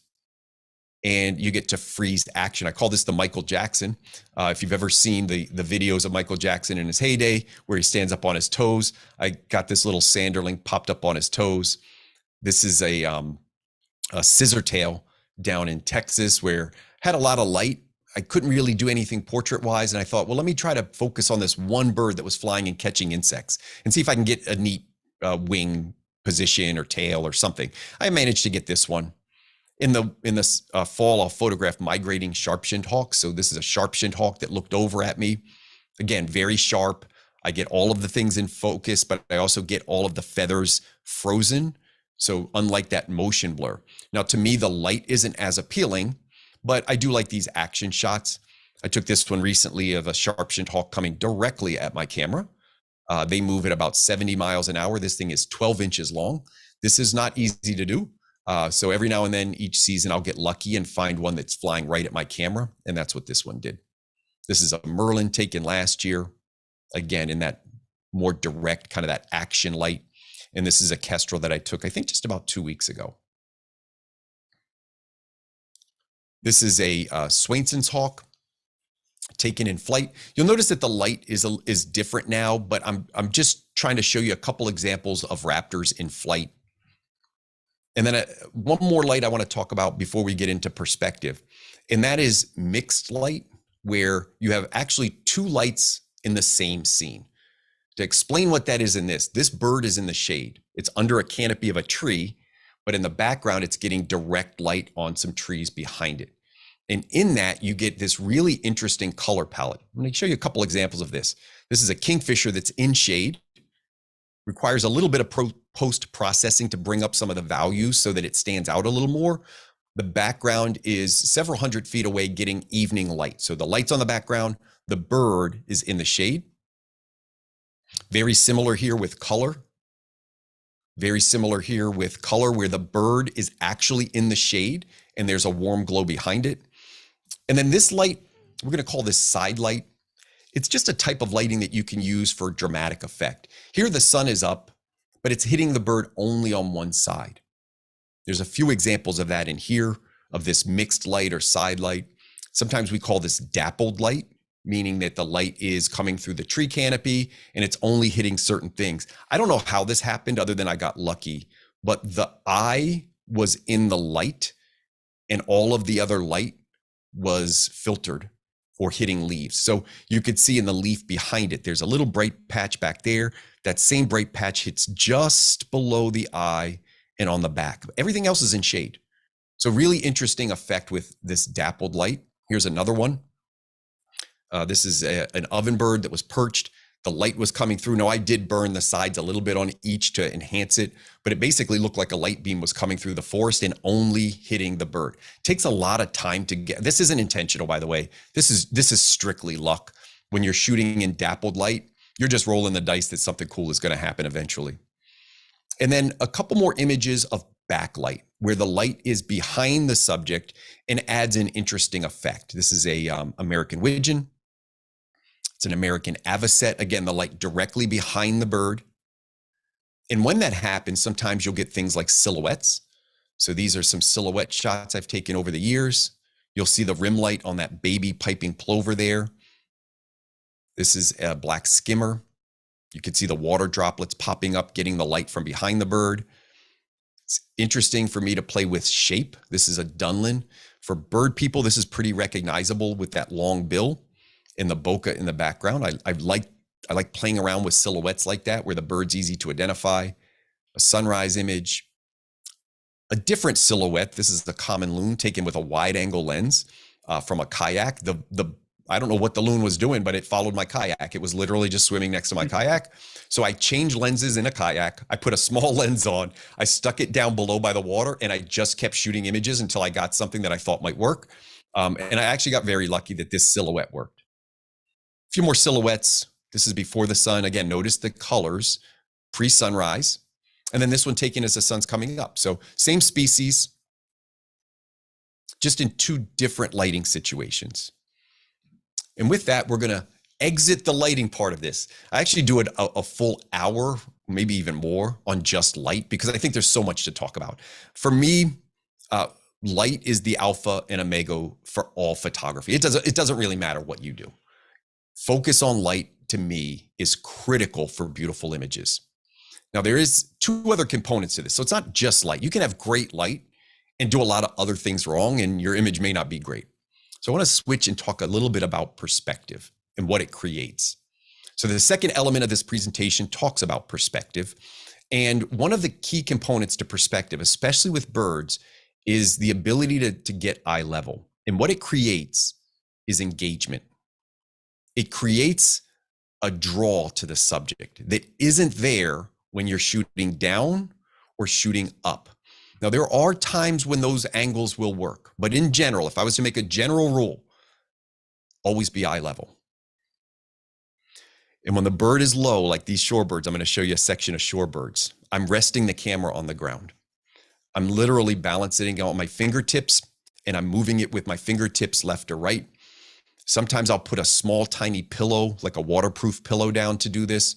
And you get to freeze action. I call this the Michael Jackson. If you've ever seen the videos of Michael Jackson in his heyday, where he stands up on his toes, I got this little sanderling popped up on his toes. This is a scissor tail down in Texas where had a lot of light. I couldn't really do anything portrait-wise, and I thought, well, let me try to focus on this one bird that was flying and catching insects and see if I can get a neat wing position or tail or something. I managed to get this one. In the fall, I'll photograph migrating sharp-shinned hawks. So this is a sharp-shinned hawk that looked over at me. Again, very sharp. I get all of the things in focus, but I also get all of the feathers frozen. So unlike that motion blur. Now, to me, the light isn't as appealing, but I do like these action shots. I took this one recently of a sharp-shinned hawk coming directly at my camera. They move at about 70 miles an hour. This thing is 12 inches long. This is not easy to do. So every now and then each season I'll get lucky and find one that's flying right at my camera. And that's what this one did. This is a Merlin taken last year. Again, in that more direct kind of that action light. And this is a kestrel that I took, I think just about 2 weeks ago. This is a Swainson's hawk taken in flight. You'll notice that the light is different now, but I'm just trying to show you a couple examples of raptors in flight. And then one more light I want to talk about before we get into perspective, and that is mixed light, where you have actually 2 lights in the same scene. To explain what that is in this bird is in the shade. It's under a canopy of a tree, but in the background, it's getting direct light on some trees behind it. And in that, you get this really interesting color palette. I'm going to show you a couple examples of this. This is a kingfisher that's in shade, requires a little bit of post-processing to bring up some of the values so that it stands out a little more. The background is several hundred feet away getting evening light. So the light's on the background, the bird is in the shade. Very similar here with color. Very similar here with color where the bird is actually in the shade and there's a warm glow behind it. And then this light, we're going to call this side light. It's just a type of lighting that you can use for dramatic effect. Here the sun is up, but it's hitting the bird only on one side. There's a few examples of that in here, of this mixed light or side light. Sometimes we call this dappled light, meaning that the light is coming through the tree canopy and it's only hitting certain things. I don't know how this happened other than I got lucky, but the eye was in the light and all of the other light was filtered or hitting leaves. So you could see in the leaf behind it, there's a little bright patch back there. That same bright patch hits just below the eye and on the back. Everything else is in shade. So really interesting effect with this dappled light. Here's another one. This is an oven bird that was perched. The light was coming through. Now I did burn the sides a little bit on each to enhance it, but it basically looked like a light beam was coming through the forest and only hitting the bird. It takes a lot of time to get, this isn't intentional, by the way. This is strictly luck. When you're shooting in dappled light, you're just rolling the dice that something cool is going to happen eventually. And then a couple more images of backlight where the light is behind the subject and adds an interesting effect. This is a American widgeon. It's an American avocet. Again, the light directly behind the bird. And when that happens, sometimes you'll get things like silhouettes. So these are some silhouette shots I've taken over the years. You'll see the rim light on that baby piping plover there. This is a black skimmer. You can see the water droplets popping up, getting the light from behind the bird. It's interesting for me to play with shape. This is a Dunlin. For bird people, this is pretty recognizable with that long bill and the bokeh in the background. I like playing around with silhouettes like that, where the bird's easy to identify. A sunrise image, a different silhouette. This is the common loon taken with a wide angle lens from a kayak. I don't know what the loon was doing, but it followed my kayak. It was literally just swimming next to my kayak. So I changed lenses in a kayak. I put a small lens on. I stuck it down below by the water, and I just kept shooting images until I got something that I thought might work. And I actually got very lucky that this silhouette worked. A few more silhouettes. This is before the sun. Again, notice the colors pre-sunrise. And then this one taken as the sun's coming up. So same species, just in two different lighting situations. And with that, we're going to exit the lighting part of this. I actually do a full hour, maybe even more, on just light, because I think there's so much to talk about. For me, light is the alpha and omega for all photography. It doesn't really matter what you do. Focus on light, to me, is critical for beautiful images. Now, there is two other components to this. So it's not just light. You can have great light and do a lot of other things wrong, and your image may not be great. So I want to switch and talk a little bit about perspective and what it creates. So the second element of this presentation talks about perspective. And one of the key components to perspective, especially with birds, is the ability to get eye level. And what it creates is engagement. It creates a draw to the subject that isn't there when you're shooting down or shooting up. Now, there are times when those angles will work, but in general, if I was to make a general rule, always be eye level. And when the bird is low, like these shorebirds, I'm going to show you a section of shorebirds. I'm resting the camera on the ground. I'm literally balancing it on my fingertips, and I'm moving it with my fingertips left or right. Sometimes I'll put a small, tiny pillow, like a waterproof pillow down to do this.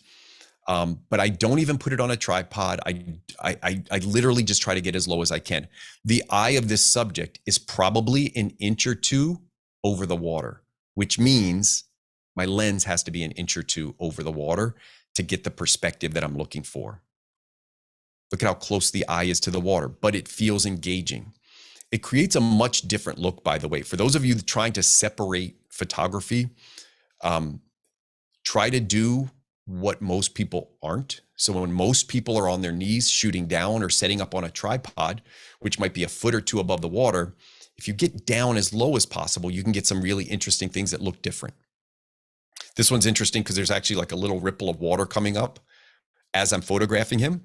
But I don't even put it on a tripod. I literally just try to get as low as I can. The eye of this subject is probably an inch or two over the water, which means my lens has to be an inch or two over the water to get the perspective that I'm looking for. Look at how close the eye is to the water, but it feels engaging. It creates a much different look, by the way. For those of you trying to separate photography, try to do what most people aren't. So when most people are on their knees shooting down or setting up on a tripod, which might be a foot or two above the water, if you get down as low as possible, you can get some really interesting things that look different. This one's interesting because there's actually like a little ripple of water coming up as I'm photographing him.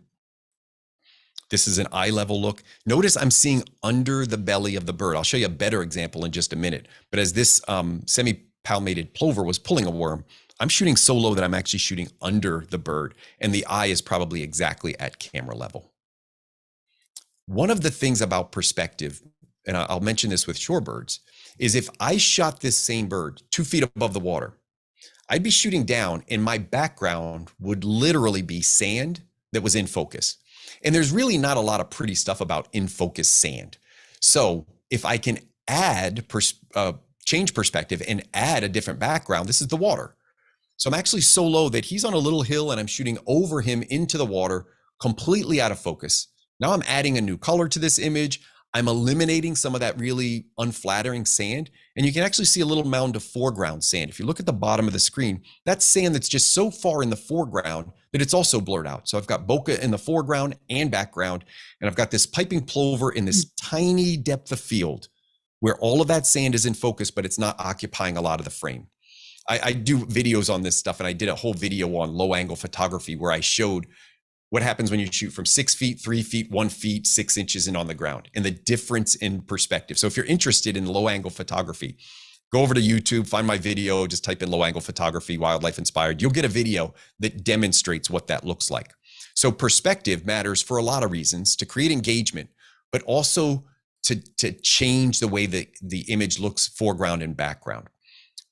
This is an eye level look. Notice I'm seeing under the belly of the bird. I'll show you a better example in just a minute. But as this semi-palmated plover was pulling a worm, I'm shooting so low that I'm actually shooting under the bird, and the eye is probably exactly at camera level. One of the things about perspective, and I'll mention this with shorebirds, is if I shot this same bird 2 feet above the water, I'd be shooting down and my background would literally be sand that was in focus. And there's really not a lot of pretty stuff about in focus sand. So if I can add, change perspective and add a different background, this is the water. So I'm actually so low that he's on a little hill and I'm shooting over him into the water, completely out of focus. Now I'm adding a new color to this image. I'm eliminating some of that really unflattering sand. And you can actually see a little mound of foreground sand. If you look at the bottom of the screen, that's sand that's just so far in the foreground that it's also blurred out. So I've got bokeh in the foreground and background, and I've got this piping plover in this tiny depth of field where all of that sand is in focus, but it's not occupying a lot of the frame. I do videos on this stuff, and I did a whole video on low angle photography where I showed what happens when you shoot from 6 feet, 3 feet, 1 feet, 6 inches and on the ground, and the difference in perspective. So if you're interested in low angle photography, go over to YouTube, find my video, just type in low angle photography, wildlife inspired. You'll get a video that demonstrates what that looks like. So perspective matters for a lot of reasons, to create engagement, but also to change the way that the image looks foreground and background.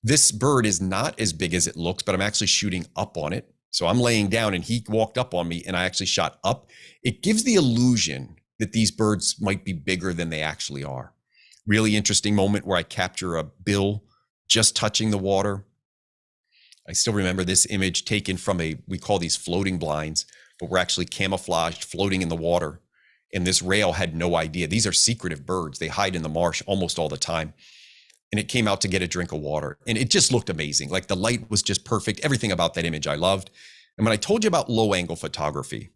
This bird is not as big as it looks, but I'm actually shooting up on it. So I'm laying down and he walked up on me and I actually shot up. It gives the illusion that these birds might be bigger than they actually are. Really interesting moment where I capture a bill just touching the water. I still remember this image taken from we call these floating blinds, but we're actually camouflaged floating in the water. And this rail had no idea. These are secretive birds. They hide in the marsh almost all the time. And it came out to get a drink of water. And it just looked amazing. Like the light was just perfect. Everything about that image I loved. And when I told you about low angle photography,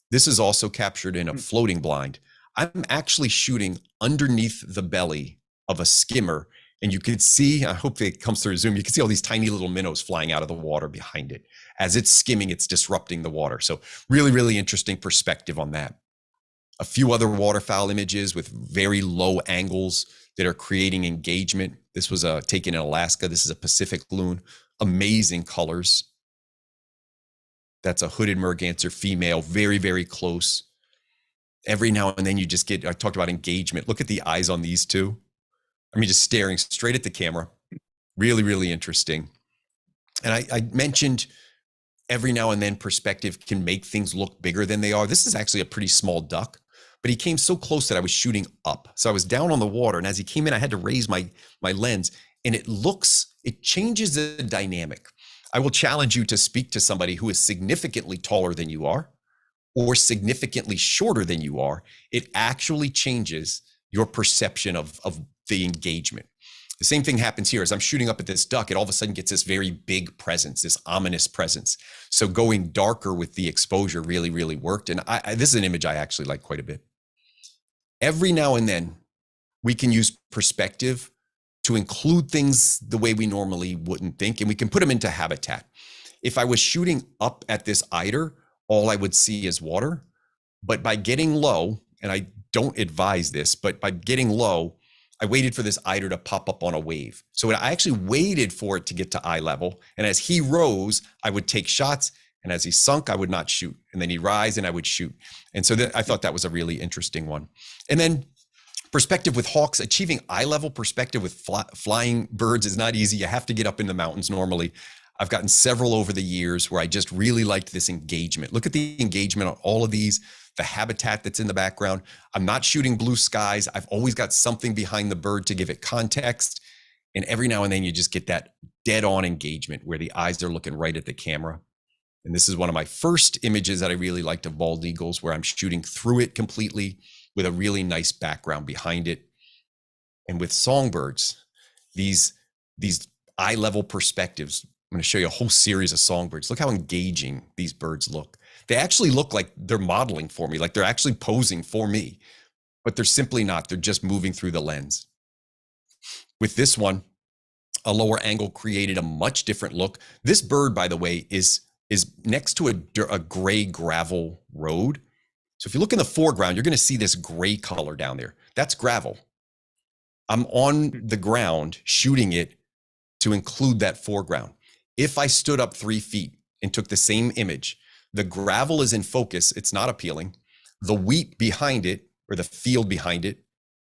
this is also captured in a floating blind. I'm actually shooting underneath the belly of a skimmer. And you could see, I hope it comes through Zoom, you can see all these tiny little minnows flying out of the water behind it. As it's skimming, it's disrupting the water. So really, really interesting perspective on that. A few other waterfowl images with very low angles that are creating engagement. This was taken in Alaska. This is a Pacific loon. Amazing colors. That's a hooded merganser female, very, very close. Every now and then you just get, I talked about engagement. Look at the eyes on these two. I mean, just staring straight at the camera. Really, really interesting. And I mentioned every now and then perspective can make things look bigger than they are. This is actually a pretty small duck, but he came so close that I was shooting up. So I was down on the water, and as he came in, I had to raise my lens, and it changes the dynamic. I will challenge you to speak to somebody who is significantly taller than you are or significantly shorter than you are. It actually changes your perception of the engagement. The same thing happens here. As I'm shooting up at this duck, it all of a sudden gets this very big presence, this ominous presence. So going darker with the exposure really, really worked. And this is an image I actually like quite a bit. Every now and then, we can use perspective to include things the way we normally wouldn't think, and we can put them into habitat. If I was shooting up at this eider, all I would see is water. But by getting low, and I don't advise this, but by getting low, I waited for this eider to pop up on a wave. So I actually waited for it to get to eye level. And as he rose, I would take shots. And as he sunk, I would not shoot. And then he'd rise and I would shoot. And so I thought that was a really interesting one. And then perspective with hawks, achieving eye level perspective with flying birds is not easy. You have to get up in the mountains normally. I've gotten several over the years where I just really liked this engagement. Look at the engagement on all of these, the habitat that's in the background. I'm not shooting blue skies. I've always got something behind the bird to give it context. And every now and then you just get that dead on engagement where the eyes are looking right at the camera. And this is one of my first images that I really liked of bald eagles, where I'm shooting through it completely with a really nice background behind it. And with songbirds, these eye level perspectives, I'm going to show you a whole series of songbirds. Look how engaging these birds look. They actually look like they're modeling for me, like they're actually posing for me, but they're simply not. They're just moving through the lens. With this one, a lower angle created a much different look. This bird, by the way, is next to a gray gravel road. So if you look in the foreground, you're going to see this gray color down there. That's gravel. I'm on the ground shooting it to include that foreground. If I stood up 3 feet and took the same image, the gravel is in focus. It's not appealing. The wheat behind it, or the field behind it,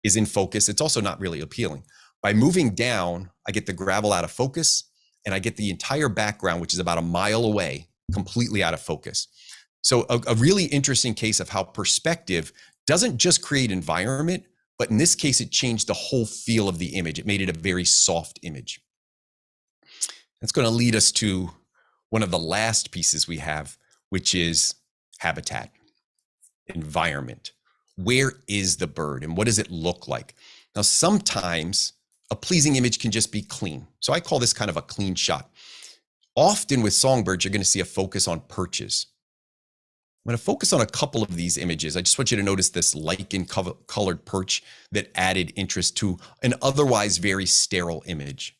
is in focus. It's also not really appealing. By moving down, I get the gravel out of focus, and I get the entire background, which is about a mile away, completely out of focus. So a really interesting case of how perspective doesn't just create environment, but in this case, it changed the whole feel of the image. It made it a very soft image. That's going to lead us to one of the last pieces we have, which is habitat, environment. Where is the bird and what does it look like? Now, sometimes a pleasing image can just be clean. So I call this kind of a clean shot. Often with songbirds, you're going to see a focus on perches. I'm going to focus on a couple of these images. I just want you to notice this lichen colored perch that added interest to an otherwise very sterile image.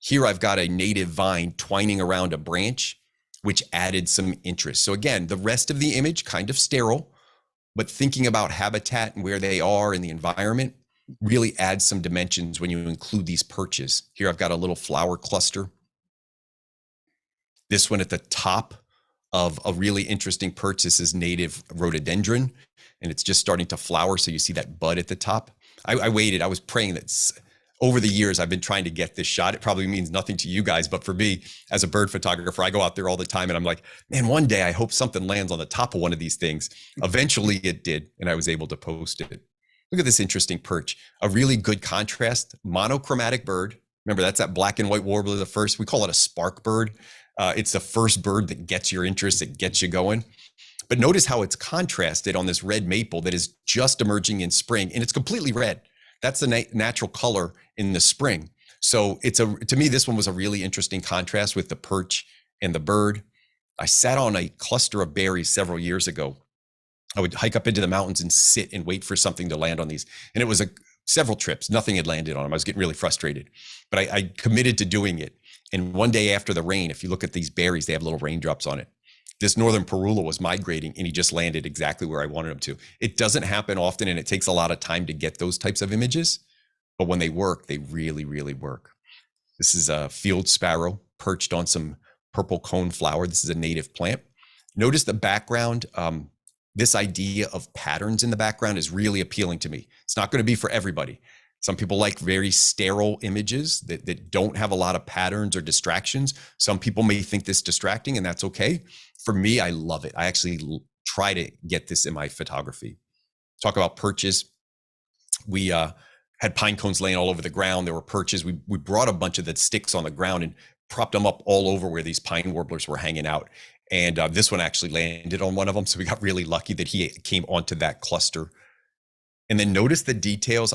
Here I've got a native vine twining around a branch, which added some interest. So again, the rest of the image kind of sterile, but thinking about habitat and where they are in the environment really adds some dimensions when you include these perches. Here I've got a little flower cluster. This one at the top of a really interesting perch. This is native rhododendron, and it's just starting to flower. So you see that bud at the top. I waited, I was praying that over the years, I've been trying to get this shot. It probably means nothing to you guys, but for me as a bird photographer, I go out there all the time and I'm like, man, one day I hope something lands on the top of one of these things. Eventually it did, and I was able to post it. Look at this interesting perch, a really good contrast, monochromatic bird. Remember, that's that black and white warbler, the first, we call it a spark bird. It's the first bird that gets your interest, it gets you going. But notice how it's contrasted on this red maple that is just emerging in spring, and it's completely red. That's the natural color in the spring. So to me, this one was a really interesting contrast with the perch and the bird. I sat on a cluster of berries several years ago. I would hike up into the mountains and sit and wait for something to land on these. And it was several trips. Nothing had landed on them. I was getting really frustrated, but I committed to doing it. And one day after the rain, if you look at these berries, they have little raindrops on it. This northern parula was migrating and he just landed exactly where I wanted him to. It doesn't happen often, and it takes a lot of time to get those types of images, but when they work, they really, really work. This is a field sparrow perched on some purple cone flower. This is a native plant. Notice the background. This idea of patterns in the background is really appealing to me. It's not going to be for everybody. Some people like very sterile images that don't have a lot of patterns or distractions. Some people may think this distracting, and that's okay. For me, I love it. I actually try to get this in my photography. Talk about perches. We had pine cones laying all over the ground. There were perches. We brought a bunch of the sticks on the ground and propped them up all over where these pine warblers were hanging out. And this one actually landed on one of them. So we got really lucky that he came onto that cluster. And then notice the details.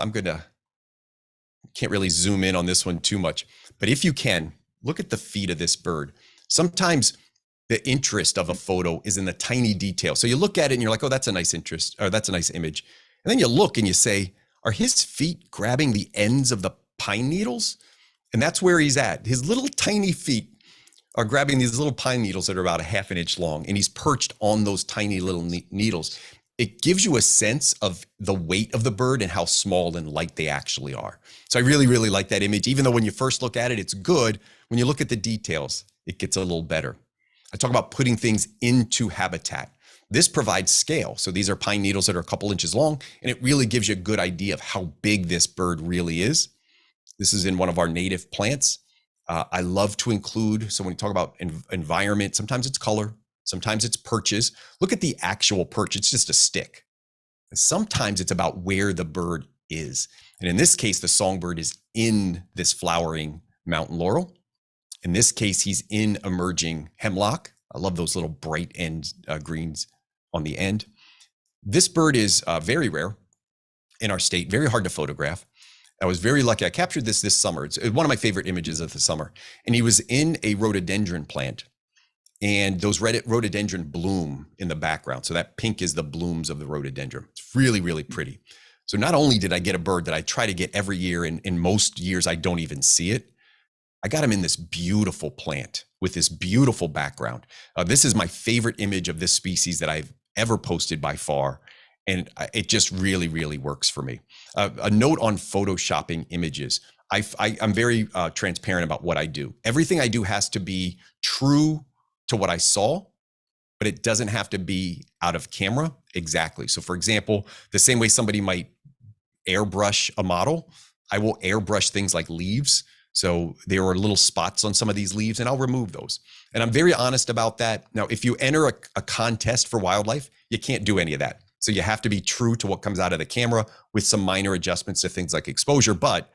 Can't really zoom in on this one too much, but if you can, look at the feet of this bird. Sometimes the interest of a photo is in the tiny detail. So you look at it and you're like, oh, that's a nice interest, or that's a nice image. And then you look and you say, are his feet grabbing the ends of the pine needles? And that's where he's at. His little tiny feet are grabbing these little pine needles that are about a half an inch long, and he's perched on those tiny little needles. It gives you a sense of the weight of the bird and how small and light they actually are. So I really, really like that image. Even though when you first look at it, it's good. When you look at the details, it gets a little better. I talk about putting things into habitat. This provides scale. So these are pine needles that are a couple inches long, and it really gives you a good idea of how big this bird really is. This is in one of our native plants. I love to include, so when we talk about environment, sometimes it's color, sometimes it's perches. Look at the actual perch. It's just a stick. And sometimes it's about where the bird is. And in this case, the songbird is in this flowering mountain laurel. In this case, he's in emerging hemlock. I love those little bright end greens on the end. This bird is very rare in our state, very hard to photograph. I was very lucky. I captured this summer. It's one of my favorite images of the summer. And he was in a rhododendron plant, and those rhododendron bloom in the background. So that pink is the blooms of the rhododendron. It's really, really pretty. So not only did I get a bird that I try to get every year, and in most years I don't even see it, I got him in this beautiful plant with this beautiful background. This is my favorite image of this species that I've ever posted by far. And it just really, really works for me. A note on photoshopping images. I'm very transparent about what I do. Everything I do has to be true to what I saw, but it doesn't have to be out of camera. Exactly. So for example, the same way somebody might airbrush a model, I will airbrush things like leaves. So there are little spots on some of these leaves, and I'll remove those. And I'm very honest about that. Now, if you enter a contest for wildlife, you can't do any of that. So you have to be true to what comes out of the camera with some minor adjustments to things like exposure. But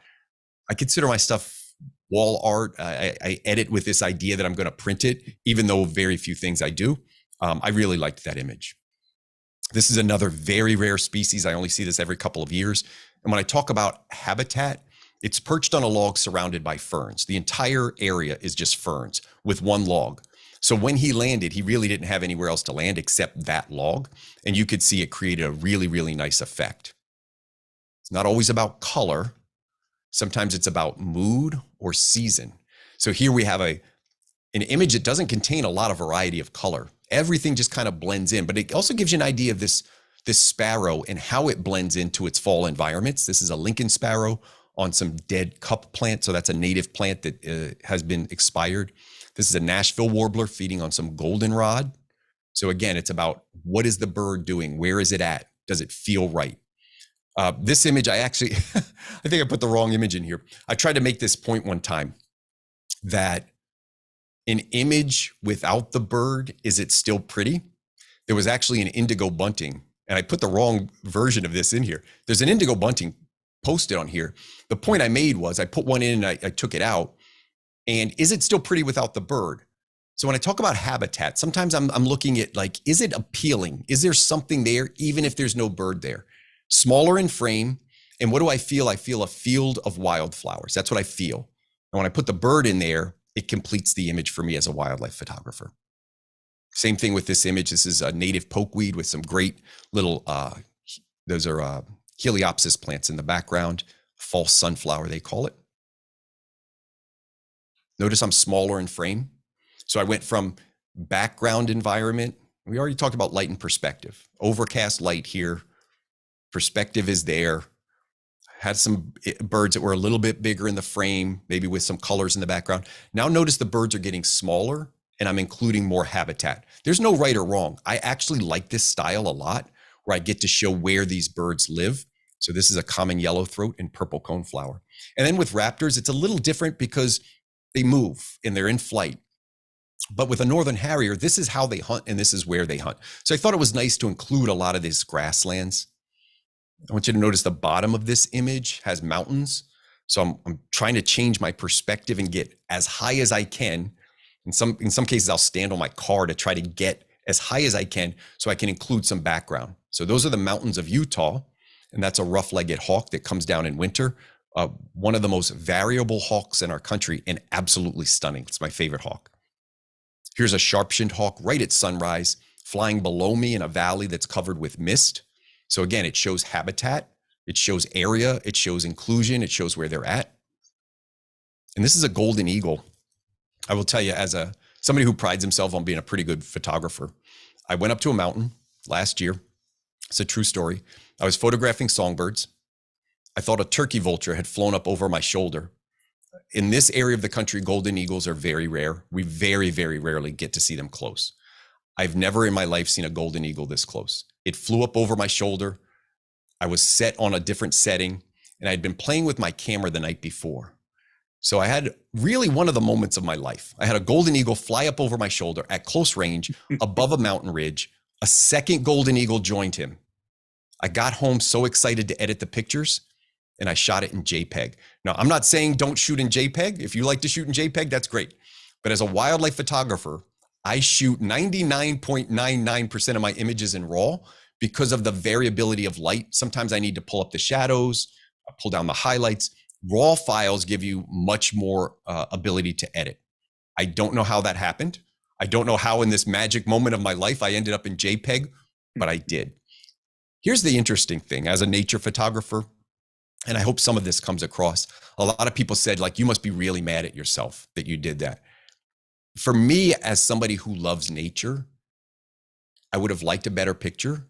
I consider my stuff wall art. I edit with this idea that I'm going to print it, even though very few things I do. I really liked that image. This is another very rare species. I only see this every couple of years. And when I talk about habitat, it's perched on a log surrounded by ferns. The entire area is just ferns with one log. So when he landed, he really didn't have anywhere else to land except that log. And you could see it created a really, really nice effect. It's not always about color. Sometimes it's about mood or season. So here we have an image that doesn't contain a lot of variety of color. Everything just kind of blends in, but it also gives you an idea of this sparrow and how it blends into its fall environments. This is a Lincoln sparrow on some dead cup plant. So that's a native plant that has been expired. This is a Nashville warbler feeding on some goldenrod. So again, it's about what is the bird doing? Where is it at? Does it feel right? This image, I think I put the wrong image in here. I tried to make this point one time that an image without the bird, is it still pretty? There was actually an indigo bunting, and I put the wrong version of this in here. There's an indigo bunting posted on here. The point I made was I put one in and I took it out. And is it still pretty without the bird? So when I talk about habitat, sometimes I'm looking at like, is it appealing? Is there something there, even if there's no bird there? Smaller in frame. And what do I feel? I feel a field of wildflowers. That's what I feel. And when I put the bird in there, it completes the image for me as a wildlife photographer. Same thing with this image. This is a native pokeweed with some great little, those are Heliopsis plants in the background, false sunflower, they call it. Notice I'm smaller in frame. So I went from background environment. We already talked about light and perspective. Overcast light here. Perspective is there. Had some birds that were a little bit bigger in the frame, maybe with some colors in the background. Now notice the birds are getting smaller and I'm including more habitat. There's no right or wrong. I actually like this style a lot where I get to show where these birds live. So this is a common yellowthroat and purple coneflower. And then with raptors, it's a little different because they move and they're in flight. But with a northern harrier, this is how they hunt and this is where they hunt. So I thought it was nice to include a lot of these grasslands. I want you to notice the bottom of this image has mountains. So I'm trying to change my perspective and get as high as I can. In some cases, I'll stand on my car to try to get as high as I can so I can include some background. So those are the mountains of Utah, and that's a rough-legged hawk that comes down in winter. One of the most variable hawks in our country and absolutely stunning. It's my favorite hawk. Here's a sharp-shinned hawk right at sunrise, flying below me in a valley that's covered with mist. So again, it shows habitat, it shows area, it shows inclusion, it shows where they're at. And this is a golden eagle. I will tell you, as somebody who prides himself on being a pretty good photographer, I went up to a mountain last year. It's a true story. I was photographing songbirds. I thought a turkey vulture had flown up over my shoulder. In this area of the country, golden eagles are very rare. We very, very rarely get to see them close. I've never in my life seen a golden eagle this close. It flew up over my shoulder. I was set on a different setting, and I'd been playing with my camera the night before. So I had really one of the moments of my life. I had a golden eagle fly up over my shoulder at close range above a mountain ridge. A second golden eagle joined him. I got home so excited to edit the pictures, and I shot it in JPEG. Now, I'm not saying don't shoot in JPEG. If you like to shoot in JPEG, that's great. But as a wildlife photographer, I shoot 99.99% of my images in RAW because of the variability of light. Sometimes I need to pull up the shadows, I pull down the highlights. Raw files give you much more ability to edit. I don't know how that happened. I don't know how in this magic moment of my life I ended up in JPEG, but I did. Here's the interesting thing as a nature photographer, and I hope some of this comes across. A lot of people said, like, you must be really mad at yourself that you did that. For me, as somebody who loves nature, I would have liked a better picture,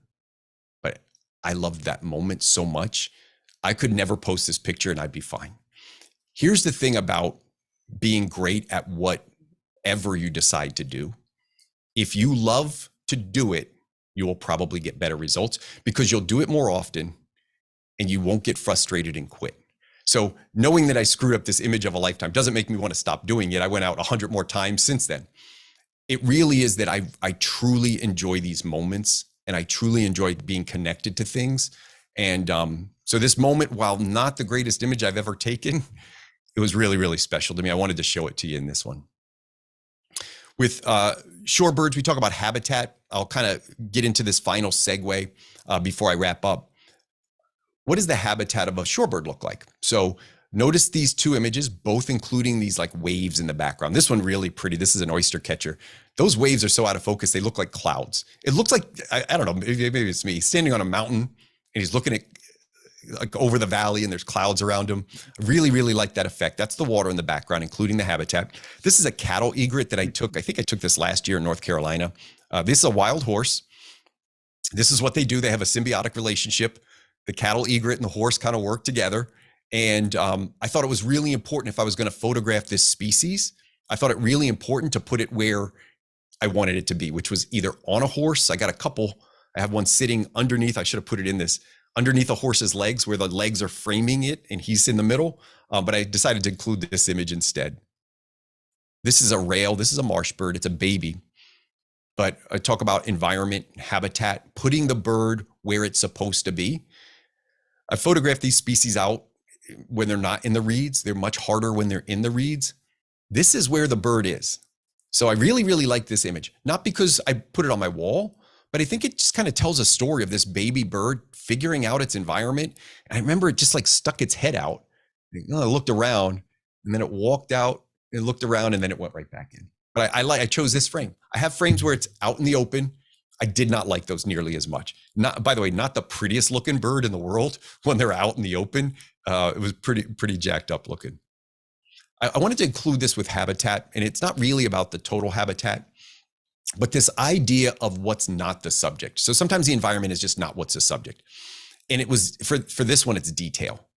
but I loved that moment so much. I could never post this picture and I'd be fine. Here's the thing about being great at whatever you decide to do. If you love to do it, you will probably get better results because you'll do it more often and you won't get frustrated and quit. So knowing that I screwed up this image of a lifetime doesn't make me want to stop doing it. I went out 100 more times since then. It really is that I truly enjoy these moments and I truly enjoy being connected to things. And so this moment, while not the greatest image I've ever taken, it was really, really special to me. I wanted to show it to you in this one. With shorebirds, we talk about habitat. I'll kind of get into this final segue before I wrap up. What does the habitat of a shorebird look like? So notice these two images, both including these like waves in the background. This one really pretty. This is an oyster catcher. Those waves are so out of focus, they look like clouds. It looks like, I don't know, maybe it's me standing on a mountain and he's looking at like over the valley and there's clouds around him. I really, really like that effect. That's the water in the background, including the habitat. This is a cattle egret that I think I took this last year in North Carolina. This is a wild horse. This is what they do. They have a symbiotic relationship. The cattle egret and the horse kind of work together. And I thought it was really important if I was going to photograph this species, I thought it really important to put it where I wanted it to be, which was either on a horse. I got a couple. I have one sitting underneath. I should have put it in this. Underneath a horse's legs where the legs are framing it and he's in the middle. But I decided to include this image instead. This is a rail. This is a marsh bird. It's a baby. But I talk about environment, habitat, putting the bird where it's supposed to be. I photographed these species out when they're not in the reeds. They're much harder when they're in the reeds. This is where the bird is. So I really, really like this image. Not because I put it on my wall, but I think it just kind of tells a story of this baby bird figuring out its environment. And I remember it just like stuck its head out. It looked around and then it walked out, it looked around and then it went right back in. But I chose this frame. I have frames where it's out in the open. I did not like those nearly as much. Not, by the way, not the prettiest looking bird in the world when they're out in the open. It was pretty jacked up looking. I wanted to include this with habitat, and it's not really about the total habitat, but this idea of what's not the subject. So sometimes the environment is just not what's the subject. And it was, for this one, it's detail.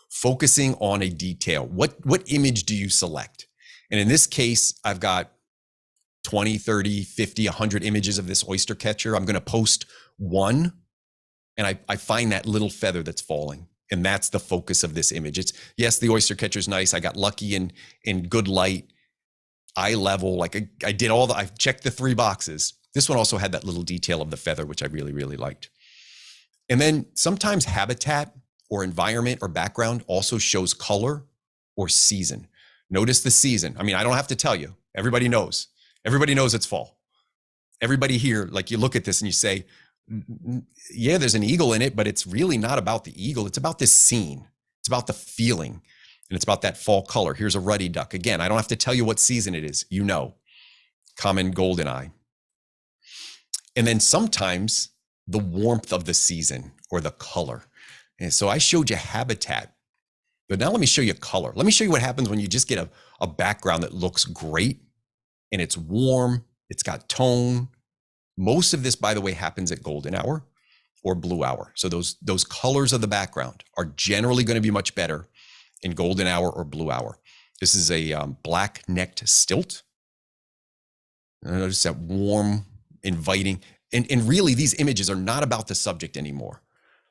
Focusing on a detail. What image do you select? And in this case, I've got 20, 30, 50, 100 images of this oyster catcher. I'm going to post one, and I find that little feather that's falling. And that's the focus of this image. It's, yes, the oyster catcher is nice. I got lucky in good light, eye level. Like I did I checked the 3 boxes. This one also had that little detail of the feather, which I really, really liked. And then sometimes habitat or environment or background also shows color or season. Notice the season. I mean, I don't have to tell you. Everybody knows. Everybody knows it's fall. Everybody here, like you look at this and you say, yeah, there's an eagle in it, but it's really not about the eagle. It's about this scene. It's about the feeling. And it's about that fall color. Here's a ruddy duck. Again, I don't have to tell you what season it is. You know, common goldeneye. And then sometimes the warmth of the season or the color. And so I showed you habitat, but now let me show you color. Let me show you what happens when you just get a background that looks great and it's warm. It's got tone. Most of this, by the way, happens at golden hour or blue hour. So those colors of the background are generally going to be much better in golden hour or blue hour. This is a black-necked stilt. Notice that warm, inviting. And really, these images are not about the subject anymore.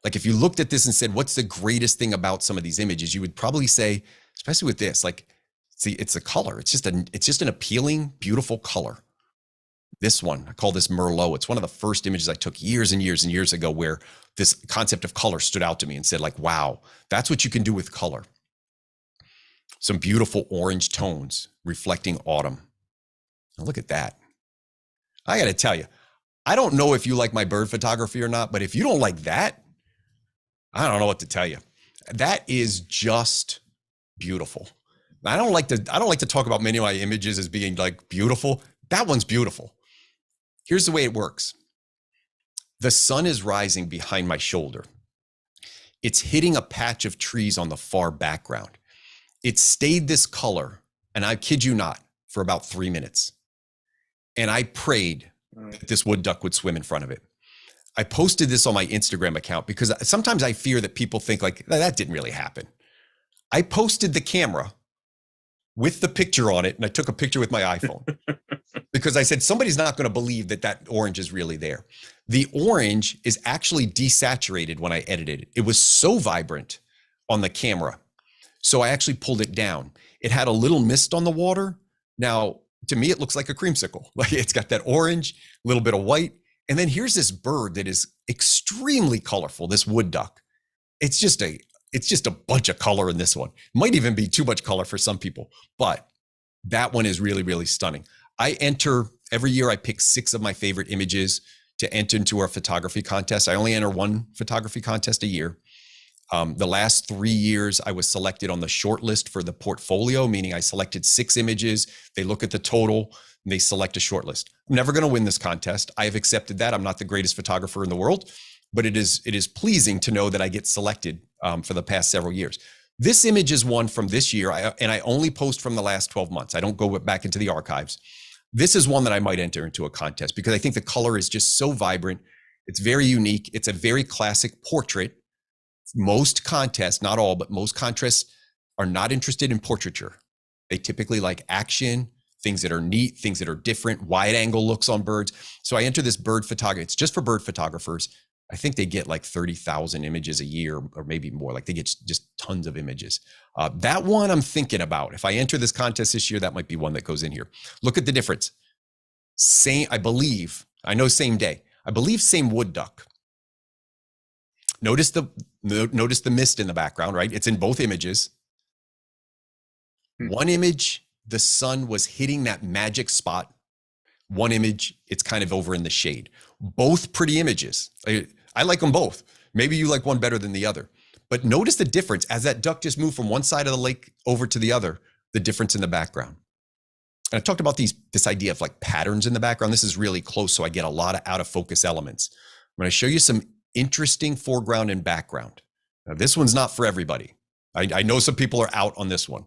Like if you looked at this and said, what's the greatest thing about some of these images? You would probably say, especially with this, like, see, it's a color. It's just an appealing, beautiful color. This one, I call this Merlot. It's one of the first images I took years and years and years ago where this concept of color stood out to me and said like, wow, that's what you can do with color. Some beautiful orange tones reflecting autumn. Now look at that. I got to tell you, I don't know if you like my bird photography or not, but if you don't like that, I don't know what to tell you. That is just beautiful. I don't like to talk about many of my images as being like beautiful. That one's beautiful. Here's the way it works. The sun is rising behind my shoulder. It's hitting a patch of trees on the far background. It stayed this color, and I kid you not, for about 3 minutes. And I prayed that this wood duck would swim in front of it. I posted this on my Instagram account because sometimes I fear that people think like, that didn't really happen. I posted the camera with the picture on it, and I took a picture with my iPhone because I said, somebody's not going to believe that that orange is really there. The orange is actually desaturated when I edited it. It was so vibrant on the camera. So I actually pulled it down. It had a little mist on the water. Now, to me, it looks like a creamsicle. Like it's got that orange, a little bit of white. And then here's this bird that is extremely colorful, this wood duck. It's just a bunch of color in this one. Might even be too much color for some people, but that one is really, really stunning. Every year I pick 6 of my favorite images to enter into our photography contest. I only enter 1 photography contest a year. The last 3 years, I was selected on the short list for the portfolio, meaning I selected 6 images. They look at the total and they select a short list. I'm never going to win this contest. I have accepted that. I'm not the greatest photographer in the world, but it is pleasing to know that I get selected for the past several years. This image is one from this year, and I only post from the last 12 months. I don't go back into the archives. This is one that I might enter into a contest because I think the color is just so vibrant. It's very unique. It's a very classic portrait. Most contests, not all, but most contests are not interested in portraiture. They typically like action, things that are neat, things that are different, wide angle looks on birds. So I enter this bird photography. It's just for bird photographers. I think they get like 30,000 images a year or maybe more. Like they get just tons of images. That one I'm thinking about. If I enter this contest this year, that might be one that goes in here. Look at the difference. I know same day. I believe same wood duck. Notice the mist in the background, right? It's in both images. One image, the sun was hitting that magic spot. One image, it's kind of over in the shade. Both pretty images. I like them both. Maybe you like one better than the other. But notice the difference as that duck just moved from one side of the lake over to the other, the difference in the background. And I talked about this idea of like patterns in the background. This is really close, so I get a lot of out of focus elements. I'm going to show you some interesting foreground and background. Now, this one's not for everybody. I know some people are out on this one,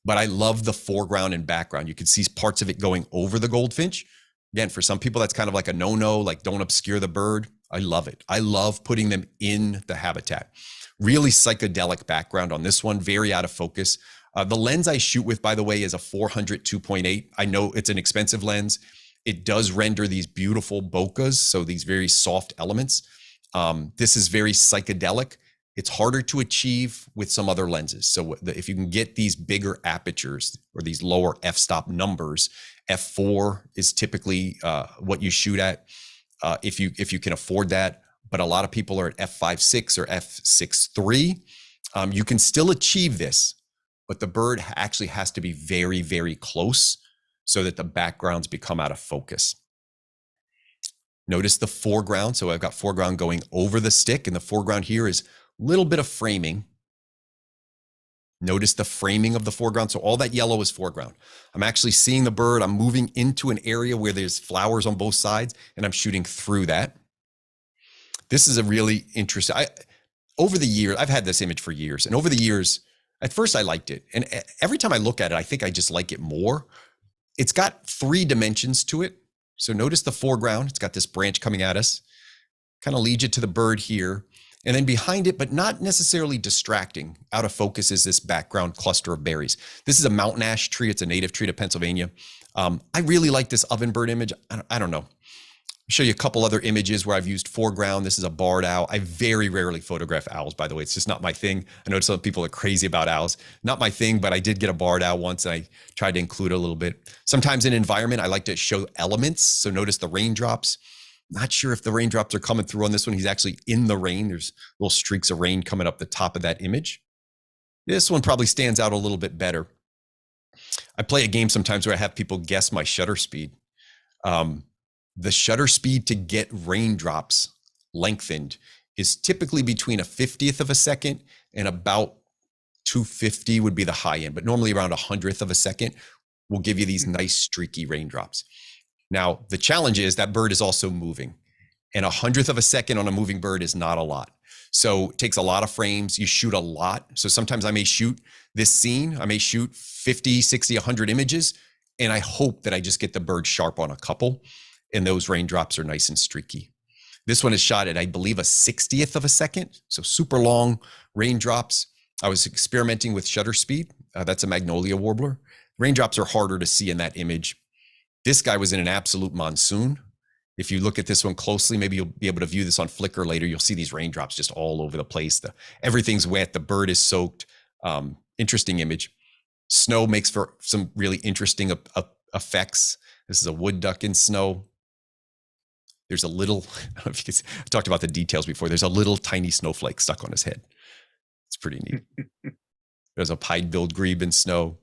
but I love the foreground and background. You can see parts of it going over the goldfinch. Again, for some people, that's kind of like a no-no, like don't obscure the bird. I love it. I love putting them in the habitat. Really psychedelic background on this one, very out of focus. The lens I shoot with, by the way, is a 400 2.8. I know it's an expensive lens. It does render these beautiful bokehs, so these very soft elements. This is very psychedelic. It's harder to achieve with some other lenses. So if you can get these bigger apertures or these lower f-stop numbers, f4 is typically what you shoot at if you can afford that. But a lot of people are at f5.6 or f6.3. You can still achieve this, but the bird actually has to be very, very close so that the backgrounds become out of focus. Notice the foreground. So I've got foreground going over the stick, and the foreground here is a little bit of framing. Notice the framing of the foreground. So all that yellow is foreground. I'm actually seeing the bird. I'm moving into an area where there's flowers on both sides, and I'm shooting through that. This is a really interesting, over the years, I've had this image for years, and over the years, at first I liked it. And every time I look at it, I think I just like it more. It's got 3 dimensions to it. So notice the foreground, it's got this branch coming at us, kind of leads you to the bird here. And then behind it, but not necessarily distracting, out of focus is this background cluster of berries. This is a mountain ash tree. It's a native tree to Pennsylvania. I really like this ovenbird image. I don't know. I'll show you a couple other images where I've used foreground. This is a barred owl. I very rarely photograph owls, by the way. It's just not my thing. I know some people are crazy about owls. Not my thing, but I did get a barred owl once, and I tried to include it a little bit. Sometimes in environment, I like to show elements. So notice the raindrops. Not sure if the raindrops are coming through on this one. He's actually in the rain. There's little streaks of rain coming up the top of that image. This one probably stands out a little bit better. I play a game sometimes where I have people guess my shutter speed. The shutter speed to get raindrops lengthened is typically between a 50th of a second and about 250 would be the high end, but normally around 100th of a second will give you these nice streaky raindrops. Now, the challenge is that bird is also moving, and 100th of a second on a moving bird is not a lot. So it takes a lot of frames. You shoot a lot. So sometimes I may shoot this scene. I may shoot 50, 60, 100 images, and I hope that I just get the bird sharp on a couple, and those raindrops are nice and streaky. This one is shot at, I believe, a 60th of a second. So super long raindrops. I was experimenting with shutter speed. That's a magnolia warbler. Raindrops are harder to see in that image. This guy was in an absolute monsoon. If you look at this one closely, maybe you'll be able to view this on Flickr later. You'll see these raindrops just all over the place. Everything's wet. The bird is soaked. Interesting image. Snow makes for some really interesting effects. This is a wood duck in snow. There's a little, I don't know if you can see, I've talked about the details before. There's a little tiny snowflake stuck on his head. It's pretty neat. There's a pied-billed grebe in snow.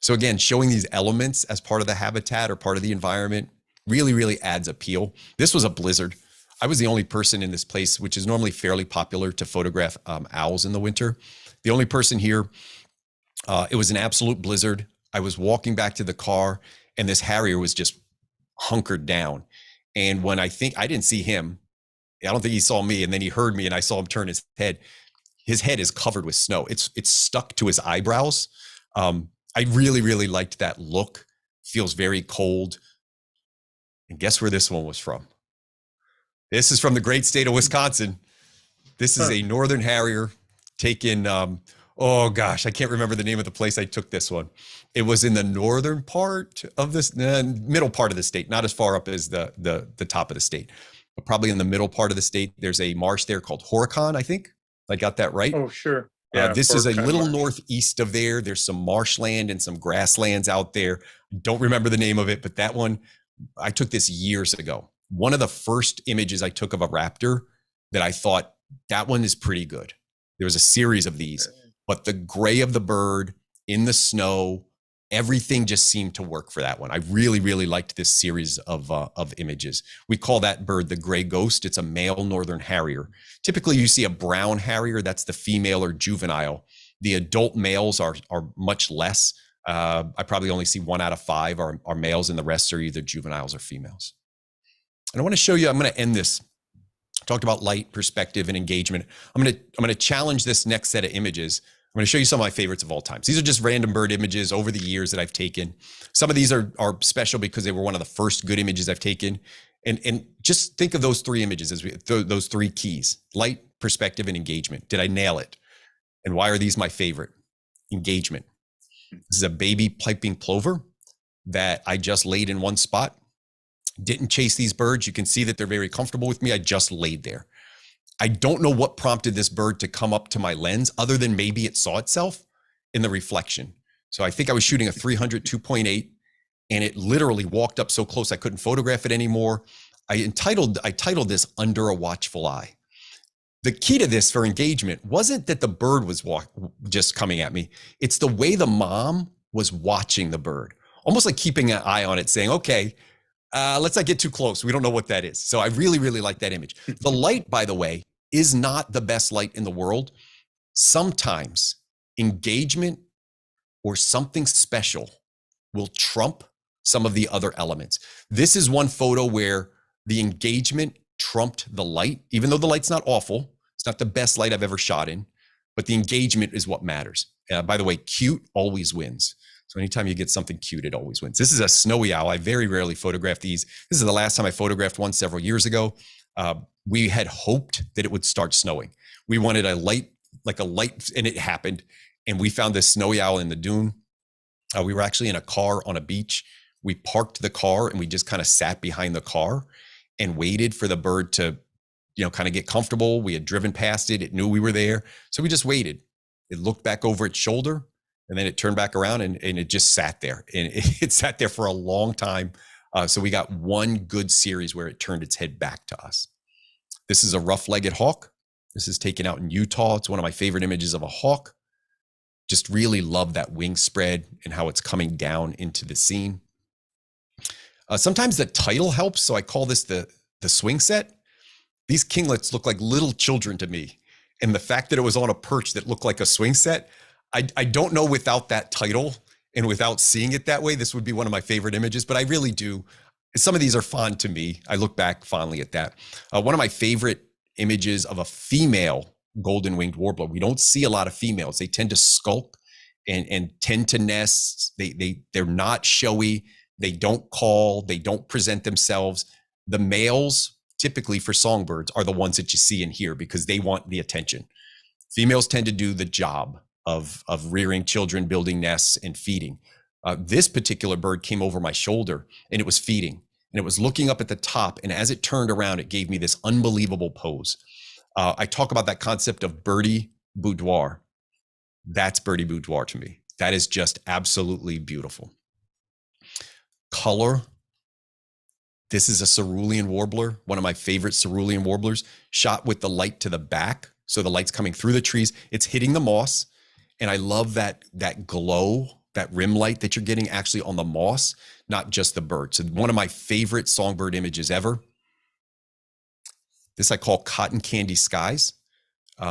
So again, showing these elements as part of the habitat or part of the environment really, really adds appeal. This was a blizzard. I was the only person in this place, which is normally fairly popular to photograph owls in the winter. The only person here, it was an absolute blizzard. I was walking back to the car and this harrier was just hunkered down. And when I didn't see him, I don't think he saw me, and then he heard me and I saw him turn his head. His head is covered with snow. It's stuck to his eyebrows. I really, really liked that look. Feels very cold. And guess where this one was from? This is from the great state of Wisconsin. This is a northern harrier taken, oh gosh, I can't remember the name of the place I took this one. It was in the northern part of this, middle part of the state, not as far up as the top of the state, but probably in the middle part of the state. There's a marsh there called Horicon, I think. I got that right. Oh, sure. This is a Horicon little Marsh. northeast of there. There's some marshland and some grasslands out there. Don't remember the name of it, but that one, I took this years ago. One of the first images I took of a raptor that I thought that one is pretty good. There was a series of these, but the gray of the bird in the snow, everything just seemed to work for that one. I really, really liked this series of images. We call that bird the gray ghost. It's a male northern harrier. Typically you see a brown harrier, that's the female or juvenile. The adult males are much less. I probably only see 1 out of 5 are males, and the rest are either juveniles or females. And I want to show you, I'm going to end this. I talked about light, perspective, and engagement. I'm going to challenge this next set of images. I'm going to show you some of my favorites of all time. These are just random bird images over the years that I've taken. Some of these are special because they were one of the first good images I've taken. And just think of those 3 images as those 3 keys: light, perspective, and engagement. Did I nail it? And why are these my favorite? Engagement. This is a baby piping plover that I just laid in one spot. Didn't chase these birds. You can see that they're very comfortable with me. I just laid there. I don't know what prompted this bird to come up to my lens, other than maybe it saw itself in the reflection. So I think I was shooting a 300 2.8, and it literally walked up so close I couldn't photograph it anymore. I titled this Under a Watchful Eye. The key to this for engagement wasn't that the bird was just coming at me. It's the way the mom was watching the bird, almost like keeping an eye on it, saying, okay, let's not get too close. We don't know what that is. So I really, really like that image. The light, by the way, is not the best light in the world. Sometimes engagement or something special will trump some of the other elements. This is one photo where the engagement trumped the light, even though the light's not awful. It's not the best light I've ever shot in, but the engagement is what matters. By the way, cute always wins. So anytime you get something cute, it always wins. This is a snowy owl. I very rarely photograph these. This is the last time I photographed one several years ago. We had hoped that it would start snowing. We wanted a light, and it happened. And we found this snowy owl in the dune. We were actually in a car on a beach. We parked the car and we just kind of sat behind the car and waited for the bird to, kind of get comfortable. We had driven past it. It knew we were there. So we just waited. It looked back over its shoulder, and then it turned back around and it just sat there. And it sat there for a long time. So we got one good series where it turned its head back to us. This is a rough-legged hawk. This is taken out in Utah. It's one of my favorite images of a hawk. Just really love that wing spread and how it's coming down into the scene. Sometimes the title helps. So I call this the swing set. These kinglets look like little children to me. And the fact that it was on a perch that looked like a swing set, I don't know without that title and without seeing it that way, this would be one of my favorite images, but I really do. Some of these are fond to me. I look back fondly at that. One of my favorite images of a female golden winged warbler. We don't see a lot of females. They tend to skulk and tend to nest. They're not showy. They don't call. They don't present themselves. The males, typically for songbirds, are the ones that you see and hear because they want the attention. Females tend to do the job of rearing children, building nests, and feeding. This particular bird came over my shoulder and it was feeding and it was looking up at the top. And as it turned around, it gave me this unbelievable pose. I talk about that concept of birdie boudoir. That's birdie boudoir to me. That is just absolutely beautiful. Color. This is a cerulean warbler, one of my favorite cerulean warblers, shot with the light to the back. So the light's coming through the trees. It's hitting the moss. And I love that glow, that rim light that you're getting actually on the moss, not just the bird. So one of my favorite songbird images ever. This I call cotton candy skies.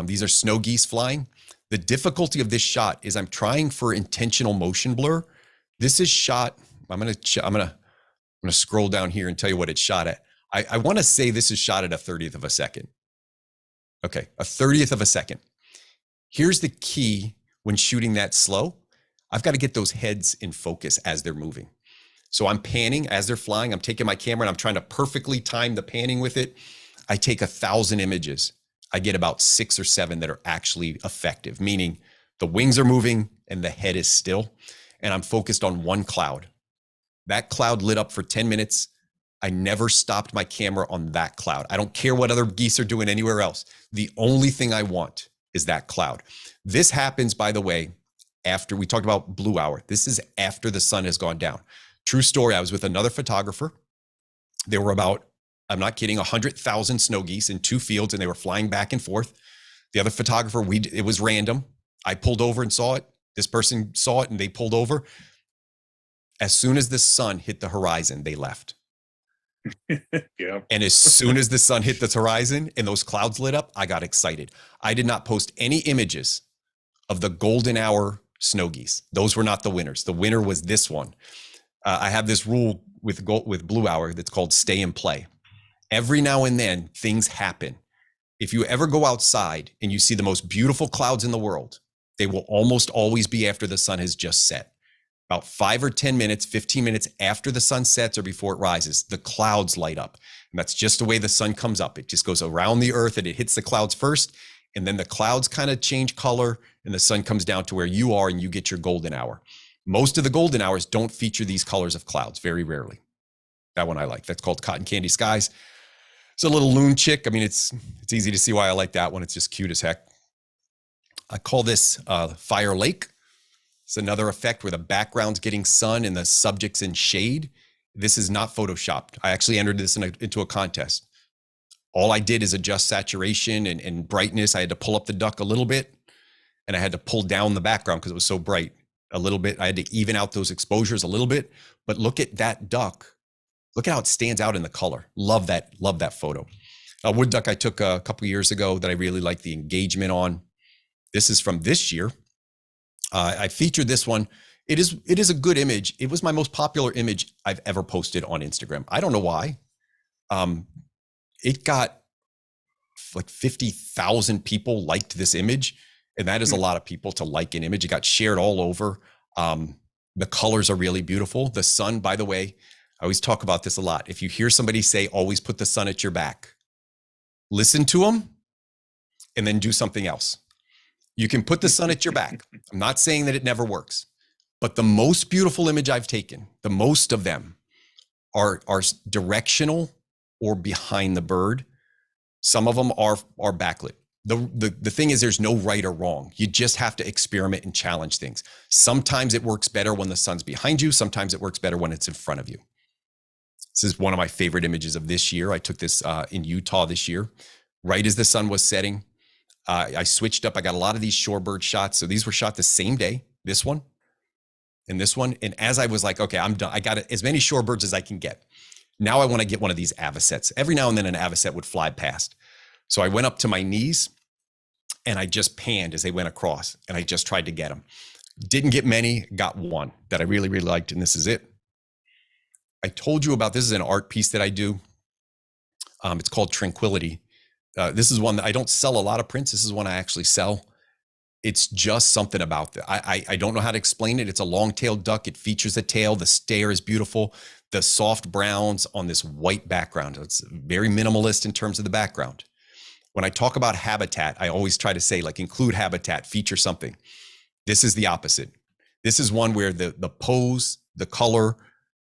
These are snow geese flying. The difficulty of this shot is I'm trying for intentional motion blur. This is shot, I'm gonna scroll down here and tell you what it's shot at. I wanna say this is shot at a 30th of a second. Okay, a 30th of a second. Here's the key when shooting that slow. I've got to get those heads in focus as they're moving. So I'm panning as they're flying. I'm taking my camera and I'm trying to perfectly time the panning with it. I take 1,000 images. I get about 6 or 7 that are actually effective, meaning the wings are moving and the head is still. And I'm focused on one cloud. That cloud lit up for 10 minutes. I never stopped my camera on that cloud. I don't care what other geese are doing anywhere else. The only thing I want is that cloud. This happens, by the way, after we talked about blue hour. This is after the sun has gone down. True story. I was with another photographer. There were about, I'm not kidding, 100,000 snow geese in 2 fields and they were flying back and forth. The other photographer, it was random. I pulled over and saw it. This person saw it and they pulled over. As soon as the sun hit the horizon, they left. Yeah. And as soon as the sun hit the horizon and those clouds lit up, I got excited. I did not post any images of the golden hour snow geese. Those were not the winners. The winner was this one. I have this rule with blue hour that's called stay and play. Every now and then things happen. If you ever go outside and you see the most beautiful clouds in the world, they will almost always be after the sun has just set. About 5 or 10 minutes, 15 minutes after the sun sets or before it rises, the clouds light up. And that's just the way the sun comes up. It just goes around the earth and it hits the clouds first. And then the clouds kind of change color and the sun comes down to where you are and you get your golden hour. Most of the golden hours don't feature these colors of clouds, very rarely. That one I like. That's called Cotton Candy Skies. It's a little loon chick. I mean, it's easy to see why I like that one. It's just cute as heck. I call this Fire Lake. It's another effect where the background's getting sun and the subject's in shade. This is not photoshopped. I actually entered this into a contest. All I did is adjust saturation and brightness. I had to pull up the duck a little bit and I had to pull down the background because it was so bright a little bit. I had to even out those exposures a little bit, but look at that duck. Look at how it stands out in the color. Love that photo. A wood duck I took a couple years ago that I really like the engagement on. This is from this year. I featured this one. It is a good image. It was my most popular image I've ever posted on Instagram. I don't know why. It got like 50,000 people liked this image. And that is a lot of people to like an image. It got shared all over. The colors are really beautiful. The sun, by the way, I always talk about this a lot. If you hear somebody say, always put the sun at your back, listen to them and then do something else. You can put the sun at your back. I'm not saying that it never works, but the most beautiful image I've taken, the most of them are directional or behind the bird. Some of them are backlit. The thing is, there's no right or wrong. You just have to experiment and challenge things. Sometimes it works better when the sun's behind you. Sometimes it works better when it's in front of you. This is one of my favorite images of this year. I took this in Utah this year, right as the sun was setting. I switched up. I got a lot of these shorebird shots. So these were shot the same day, this one and this one. And as I was like, okay, I'm done. I got as many shorebirds as I can get. Now I want to get one of these avocets. Every now and then an avocet would fly past. So I went up to my knees and I just panned as they went across, and I just tried to get them. Didn't get many, got one that I really, really liked, and this is it. I told you about, this is an art piece that I do. It's called Tranquility. This is one that I don't sell a lot of prints. This is one I actually sell. It's just something about it. I don't know how to explain it. It's a long-tailed duck. It features a tail. The stare is beautiful. The soft browns on this white background. It's very minimalist in terms of the background. When I talk about habitat, I always try to say, like, include habitat, feature something. This is the opposite. This is one where the pose, the color,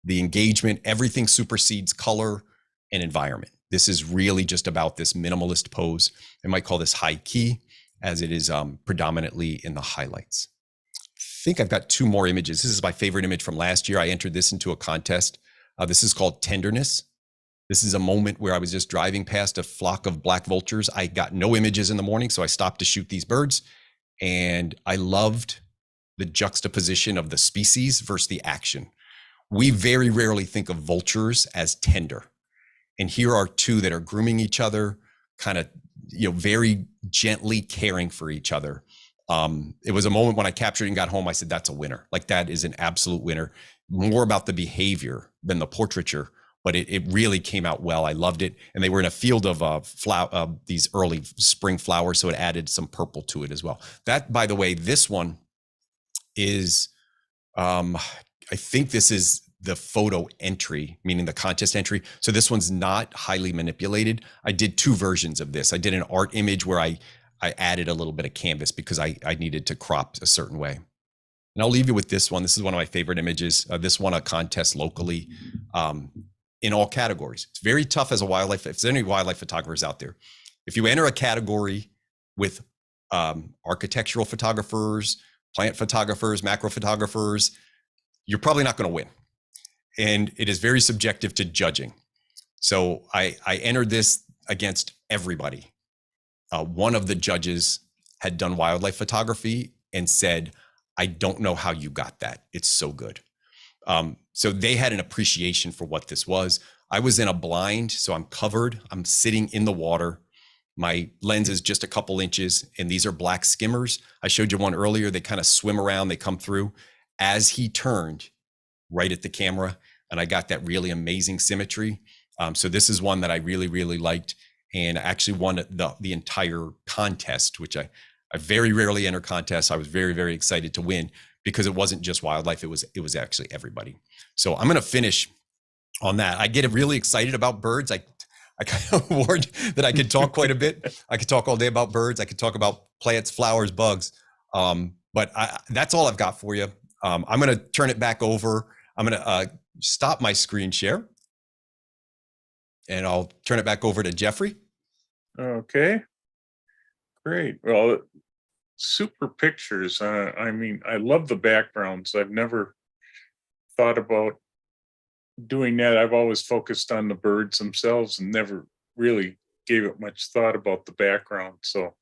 the engagement, everything supersedes color and environment. This is really just about this minimalist pose. I might call this high key, as it is predominantly in the highlights. I think I've got two more images. This is my favorite image from last year. I entered this into a contest. This is called Tenderness. This is a moment where I was just driving past a flock of black vultures. I got no images in the morning, so I stopped to shoot these birds. And I loved the juxtaposition of the species versus the action. We very rarely think of vultures as tender. And here are two that are grooming each other, kind of, very gently caring for each other. It was a moment when I captured and got home, I said, that's a winner. Like, that is an absolute winner. More about the behavior than the portraiture, but it really came out well. I loved it. And they were in a field of these early spring flowers, so it added some purple to it as well. That, by the way, this one is, I think this is the photo entry, meaning the contest entry. So this one's not highly manipulated. I did two versions of this. I did an art image where I added a little bit of canvas because I needed to crop a certain way. And I'll leave you with this one. This is one of my favorite images. This won a contest locally in all categories. It's very tough as a wildlife. If there's any wildlife photographers out there, if you enter a category with architectural photographers, plant photographers, macro photographers, you're probably not going to win. And it is very subjective to judging. So I entered this against everybody. One of the judges had done wildlife photography and said, I don't know how you got that. It's so good. So they had an appreciation for what this was. I was in a blind, so I'm covered. I'm sitting in the water. My lens is just a couple inches, and these are black skimmers. I showed you one earlier. They kind of swim around, they come through. As he turned right at the camera, and I got that really amazing symmetry. So this is one that I really, really liked, and actually won the entire contest, which I very rarely enter contests. I was very, very excited to win because it wasn't just wildlife. It was actually everybody. So I'm going to finish on that. I get really excited about birds. I kind of warned that I could talk quite a bit. I could talk all day about birds. I could talk about plants, flowers, bugs. But that's all I've got for you. I'm going to turn it back over. I'm going to stop my screen share, and I'll turn it back over to Jeffrey. Okay, great. Well, super pictures. I mean, I love the backgrounds. I've never thought about doing that. I've always focused on the birds themselves and never really gave it much thought about the background. So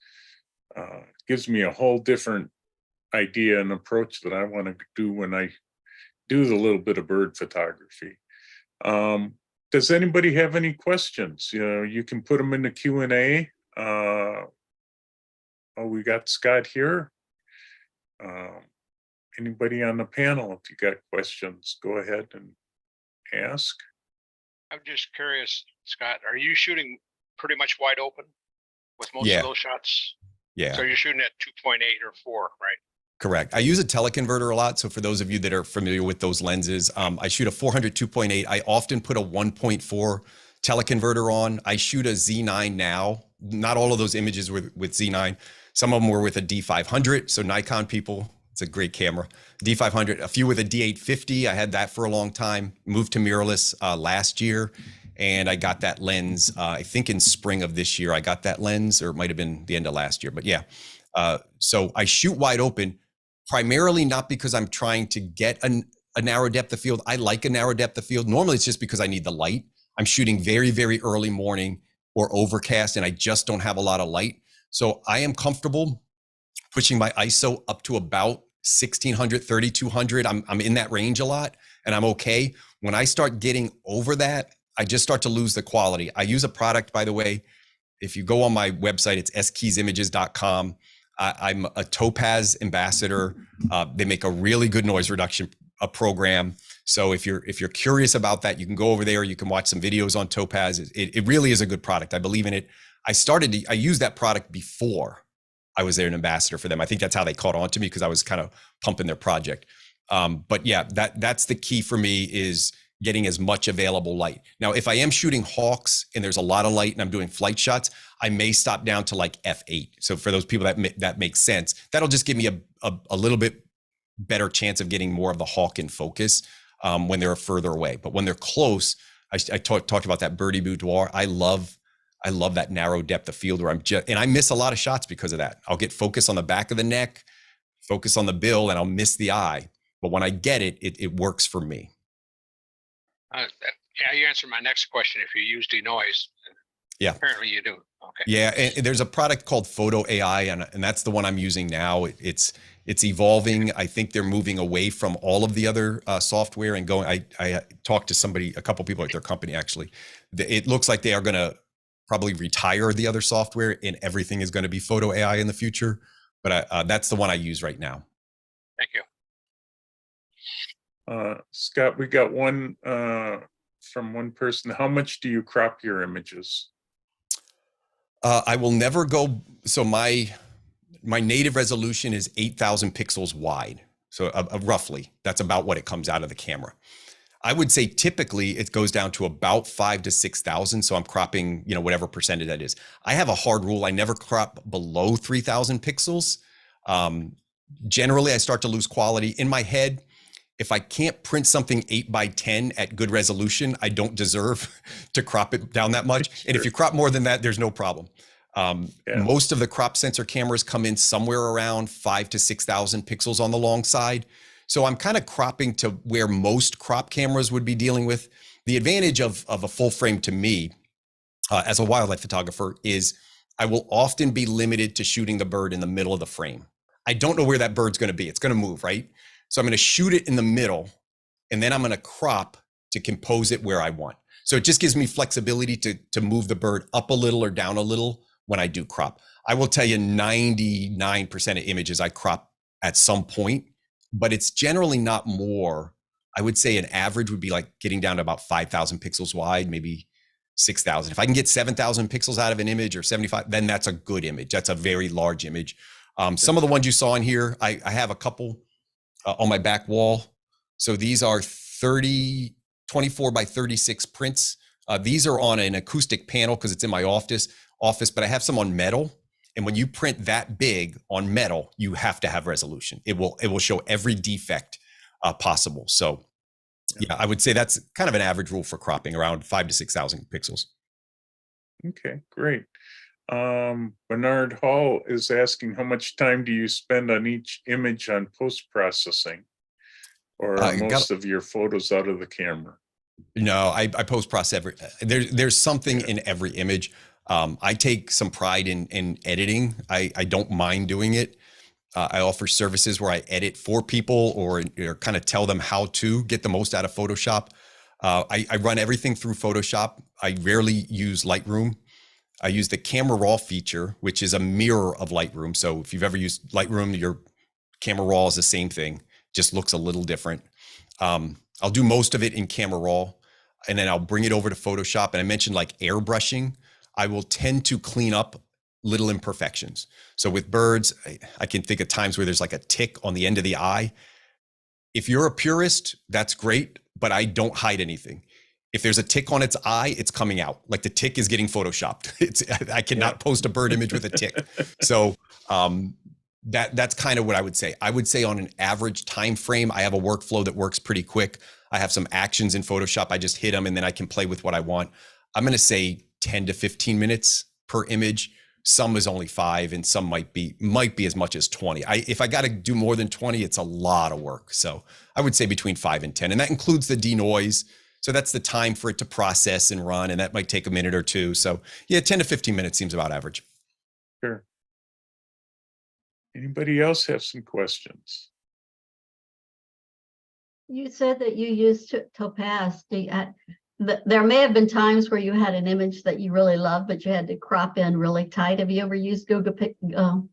it gives me a whole different idea and approach that I want to do when I do the little bit of bird photography. Does anybody have any questions? You can put them in the Q&A. Oh, we got Scott here. Anybody on the panel, if you got questions, go ahead and ask. I'm just curious, Scott, are you shooting pretty much wide open with most of those shots? Yeah. So you're shooting at 2.8 or 4, right? Correct. I use a teleconverter a lot. So for those of you that are familiar with those lenses, I shoot a 400 2.8. I often put a 1.4 teleconverter on. I shoot a Z9 now. Not all of those images were with Z9. Some of them were with a D500. So Nikon people, it's a great camera. D500, a few with a D850. I had that for a long time. Moved to mirrorless last year. And I got that lens, I think in spring of this year, I got that lens, or it might've been the end of last year, but yeah. So I shoot wide open, primarily not because I'm trying to get a narrow depth of field. I like a narrow depth of field. Normally it's just because I need the light. I'm shooting very, very early morning or overcast, and I just don't have a lot of light. So I am comfortable pushing my ISO up to about 1600, 3200. I'm in that range a lot, and I'm okay. When I start getting over that, I just start to lose the quality. I use a product, by the way, if you go on my website, it's skeysimages.com. I'm a Topaz ambassador. They make a really good noise reduction program. So if you're curious about that, you can go over there. You can watch some videos on Topaz. It really is a good product. I believe in it. I used that product before I was there an ambassador for them. I think that's how they caught on to me, because I was kind of pumping their project. But yeah, that's the key for me, is getting as much available light. Now, if I am shooting hawks and there's a lot of light and I'm doing flight shots, I may stop down to like f8. So for those people that makes sense, that'll just give me a little bit better chance of getting more of the hawk in focus when they're further away. But when they're close, I talked about that birdie boudoir. I love that narrow depth of field where and I miss a lot of shots because of that. I'll get focus on the back of the neck, focus on the bill, and I'll miss the eye. But when I get it, it works for me. Yeah, you answered my next question. If you use denoise, yeah, apparently you do. Okay. Yeah, and there's a product called Photo AI, and that's the one I'm using now. It's evolving. I think they're moving away from all of the other software and going. I talked to a couple people at their company actually. It looks like they are going to probably retire the other software, and everything is going to be Photo AI in the future. But that's the one I use right now. Thank you. Scott, we got one from one person. How much do you crop your images? I will never go. So my native resolution is 8,000 pixels wide. So roughly, that's about what it comes out of the camera. I would say typically it goes down to about 5,000 to 6,000. So I'm cropping, whatever percentage that is. I have a hard rule. I never crop below 3,000 pixels. Generally, I start to lose quality in my head. If I can't print something 8x10 at good resolution, I don't deserve to crop it down that much. Sure. And if you crop more than that, there's no problem. Most of the crop sensor cameras come in somewhere around 5,000 to 6,000 pixels on the long side. So I'm kind of cropping to where most crop cameras would be dealing with. The advantage of a full frame to me, as a wildlife photographer, is I will often be limited to shooting the bird in the middle of the frame. I don't know where that bird's going to be. It's going to move, right? So I'm going to shoot it in the middle, and then I'm going to crop to compose it where I want. So it just gives me flexibility to move the bird up a little or down a little when I do crop. I will tell you 99% of images I crop at some point, but it's generally not more. I would say an average would be like getting down to about 5,000 pixels wide, maybe 6,000. If I can get 7,000 pixels out of an image or 75, then that's a good image. That's a very large image. Some of the ones you saw in here, I have a couple on my back wall. So these are 24 by 36 prints. These are on an acoustic panel because it's in my office, but I have some on metal. And when you print that big on metal, you have to have resolution. It will show every defect possible. So yeah, I would say that's kind of an average rule for cropping, around 5,000 to 6,000 pixels. Okay, great. Bernard Hall is asking, how much time do you spend on each image on post-processing, or most of your photos out of the camera? No, I post-process there's something in every image. I take some pride in editing. I don't mind doing it. I offer services where I edit for people or kind of tell them how to get the most out of Photoshop. I run everything through Photoshop. I rarely use Lightroom. I use the Camera Raw feature, which is a mirror of Lightroom. So if you've ever used Lightroom, your Camera Raw is the same thing, just looks a little different. I'll do most of it in Camera Raw, and then I'll bring it over to Photoshop. And I mentioned like airbrushing. I will tend to clean up little imperfections. So with birds, I can think of times where there's like a tick on the end of the eye. If you're a purist, that's great, but I don't hide anything. If there's a tick on its eye, it's coming out. Like the tick is getting photoshopped. I cannot post a bird image with a tick. So that's kind of what I would say. I would say on an average time frame, I have a workflow that works pretty quick. I have some actions in Photoshop. I just hit them and then I can play with what I want. I'm going to say 10 to 15 minutes per image. Some is only 5 and some might be as much as 20. If I got to do more than 20, it's a lot of work. So I would say between 5 and 10, and that includes the denoise. So that's the time for it to process and run, and that might take a minute or two. So yeah, 10 to 15 minutes seems about average. Sure. Anybody else have some questions? You said that you used Topaz. there may have been times where you had an image that you really loved, but you had to crop in really tight. Have you ever used Gigapixel?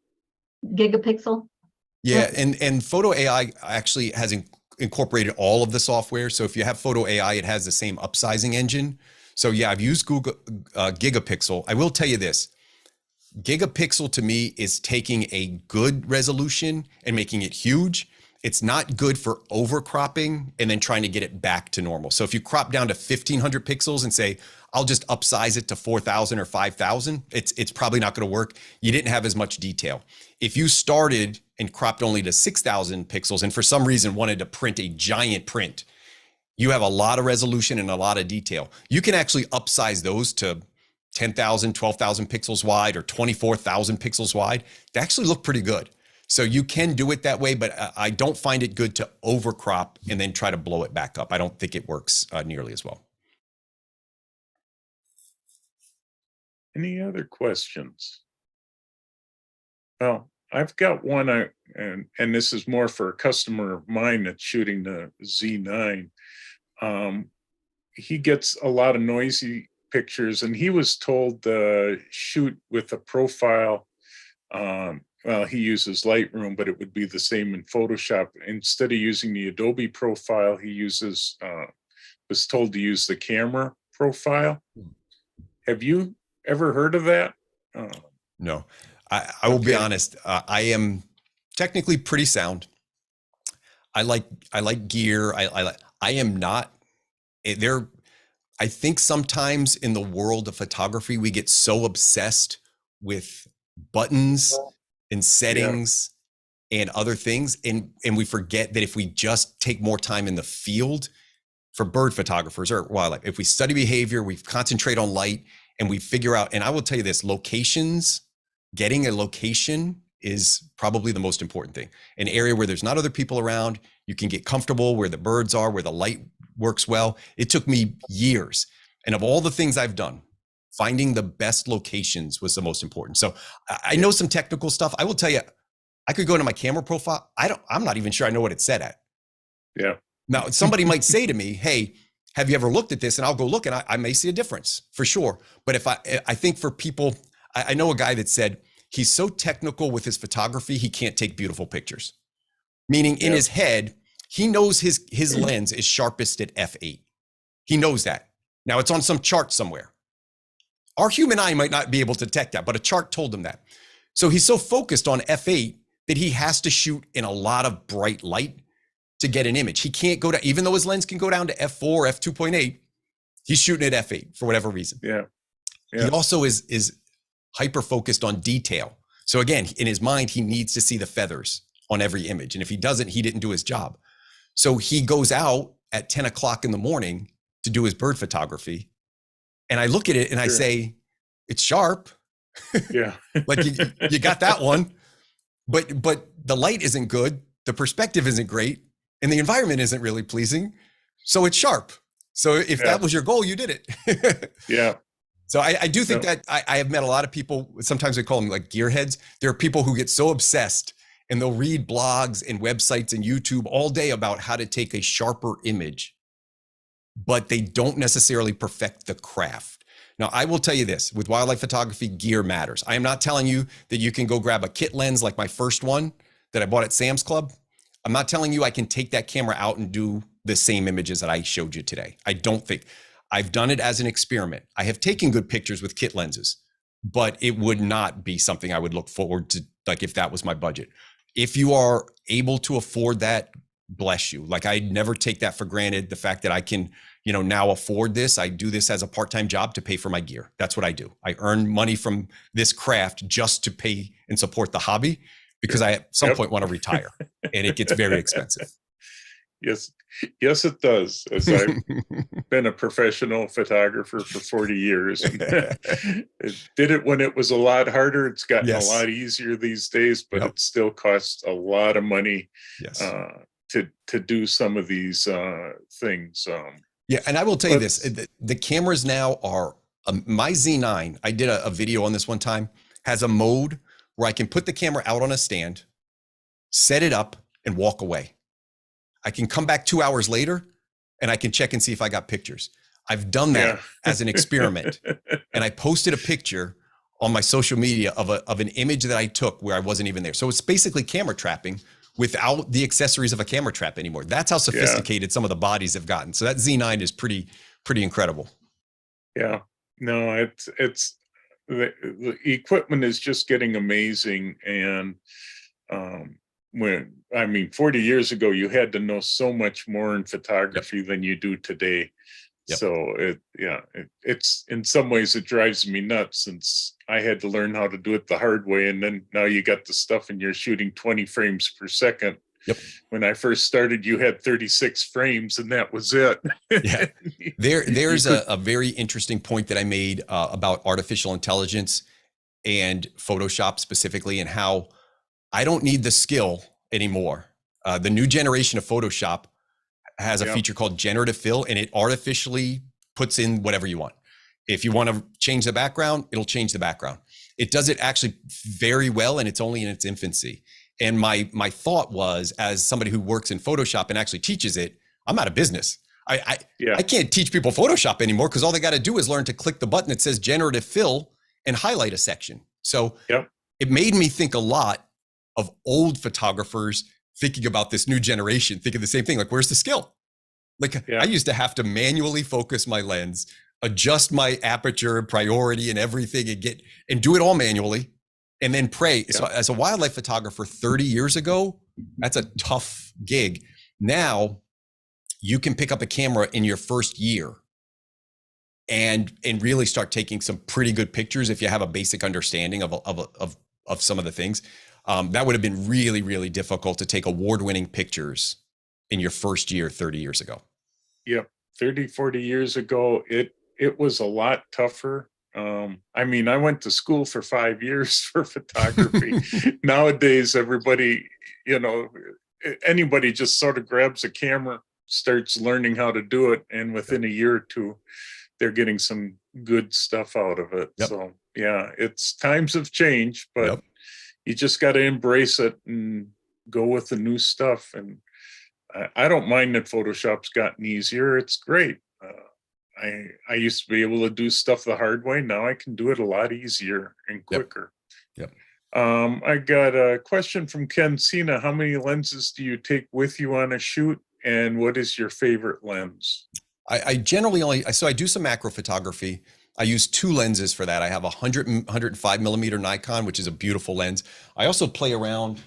Yeah, and Photo AI actually has incorporated all of the software. So if you have Photo AI, it has the same upsizing engine. So yeah, I've used Google Gigapixel. I will tell you this. Gigapixel to me is taking a good resolution and making it huge. It's not good for overcropping and then trying to get it back to normal. So if you crop down to 1,500 pixels and say, I'll just upsize it to 4,000 or 5,000, it's probably not going to work. You didn't have as much detail. If you started and cropped only to 6,000 pixels and for some reason wanted to print a giant print, you have a lot of resolution and a lot of detail. You can actually upsize those to 10,000, 12,000 pixels wide or 24,000 pixels wide. They actually look pretty good. So you can do it that way, but I don't find it good to overcrop and then try to blow it back up. I don't think it works nearly as well. Any other questions? Well, I've got one, and this is more for a customer of mine that's shooting the Z9. He gets a lot of noisy pictures, and he was told to shoot with a profile. Well, he uses Lightroom, but it would be the same in Photoshop. Instead of using the Adobe profile, he uses, was told to use the camera profile. Have you ever heard of that? No, I will be honest. I am technically pretty sound. I like gear. I am not there. I think sometimes in the world of photography, we get so obsessed with buttons and settings and other things. And we forget that if we just take more time in the field for bird photographers or wildlife, if we study behavior, we concentrate on light and we figure out, and I will tell you this, locations, getting a location is probably the most important thing. An area where there's not other people around, you can get comfortable where the birds are, where the light works well. It took me years. And of all the things I've done, finding the best locations was the most important. So I know some technical stuff. I will tell you, I could go into my camera profile. I'm not even sure I know what it said at. Yeah. Now, somebody might say to me, hey, have you ever looked at this? And I'll go look and I may see a difference for sure. But if I think for people, I know a guy that said he's so technical with his photography, he can't take beautiful pictures. Meaning in his head, he knows his lens is sharpest at f8. He knows that. Now it's on some chart somewhere. Our human eye might not be able to detect that, but a chart told him that. So he's so focused on f8 that he has to shoot in a lot of bright light to get an image. He can't go to, even though his lens can go down to f4, f2.8, he's shooting at f8 for whatever reason. Yeah. He also is hyper focused on detail. So again, in his mind, he needs to see the feathers on every image. And if he doesn't, he didn't do his job. So he goes out at 10 o'clock in the morning to do his bird photography. And I look at it and I say, it's sharp. Yeah. Like you got that one, but the light isn't good. The perspective isn't great. And the environment isn't really pleasing. So it's sharp. So if that was your goal, you did it. Yeah. So I do think that I have met a lot of people, sometimes they call them like gearheads. There are people who get so obsessed and they'll read blogs and websites and YouTube all day about how to take a sharper image, but they don't necessarily perfect the craft. Now, I will tell you this, with wildlife photography, gear matters. I am not telling you that you can go grab a kit lens like my first one that I bought at Sam's Club. I'm not telling you I can take that camera out and do the same images that I showed you today. I don't think. I've done it as an experiment. I have taken good pictures with kit lenses, but it would not be something I would look forward to, like if that was my budget. If you are able to afford that, bless you. Like I never take that for granted. The fact that I can, now afford this, I do this as a part-time job to pay for my gear. That's what I do. I earn money from this craft just to pay and support the hobby because I at some point want to retire and it gets very expensive. Yes, it does. As I've been a professional photographer for 40 years. It did it when it was a lot harder. It's gotten a lot easier these days, but it still costs a lot of money to do some of these things. Yeah, and I will tell you this, the cameras now are, my Z9, I did a video on this one time, has a mode where I can put the camera out on a stand, set it up, and walk away. I can come back 2 hours later and I can check and see if I got pictures. I've done that as an experiment. And I posted a picture on my social media of an image that I took where I wasn't even there. So it's basically camera trapping without the accessories of a camera trap anymore. That's how sophisticated some of the bodies have gotten. So that Z9 is pretty incredible. Yeah, no, it's the equipment is just getting amazing. And when, I mean, 40 years ago, you had to know so much more in photography than you do today. Yep. So it's in some ways it drives me nuts, since I had to learn how to do it the hard way. And then now you got the stuff and you're shooting 20 frames per second. Yep. When I first started, you had 36 frames and that was it. Yeah. There's a very interesting point that I made about artificial intelligence and Photoshop specifically, and how I don't need the skill anymore. The new generation of Photoshop has a feature called generative fill, and it artificially puts in whatever you want. If you want to change the background, it'll change the background. It does it actually very well, and it's only in its infancy. And my thought was, as somebody who works in Photoshop and actually teaches it, I'm out of business. I can't teach people Photoshop anymore, because all they got to do is learn to click the button that says generative fill and highlight a section. So it made me think a lot of old photographers thinking about this new generation, thinking the same thing, like, where's the skill? Like, I used to have to manually focus my lens, adjust my aperture and priority and everything, and do it all manually, and then pray. So as a wildlife photographer 30 years ago, that's a tough gig. Now you can pick up a camera in your first year and really start taking some pretty good pictures if you have a basic understanding of some of the things. That would have been really, really difficult to take award-winning pictures in your first year 30 years ago. Yep. 30, 40 years ago, it was a lot tougher. I mean, I went to school for 5 years for photography. Nowadays, everybody, anybody just sort of grabs a camera, starts learning how to do it, and within a year or two, they're getting some good stuff out of it. So yeah, it's times have changed, but you just got to embrace it and go with the new stuff. And I don't mind that Photoshop's gotten easier. It's great. I used to be able to do stuff the hard way. Now I can do it a lot easier and quicker. I got a question from Ken Cena. How many lenses do you take with you on a shoot, and what is your favorite lens? I generally so I do some macro photography. I use 2 lenses for that. I have a 105 millimeter Nikon, which is a beautiful lens. I also play around,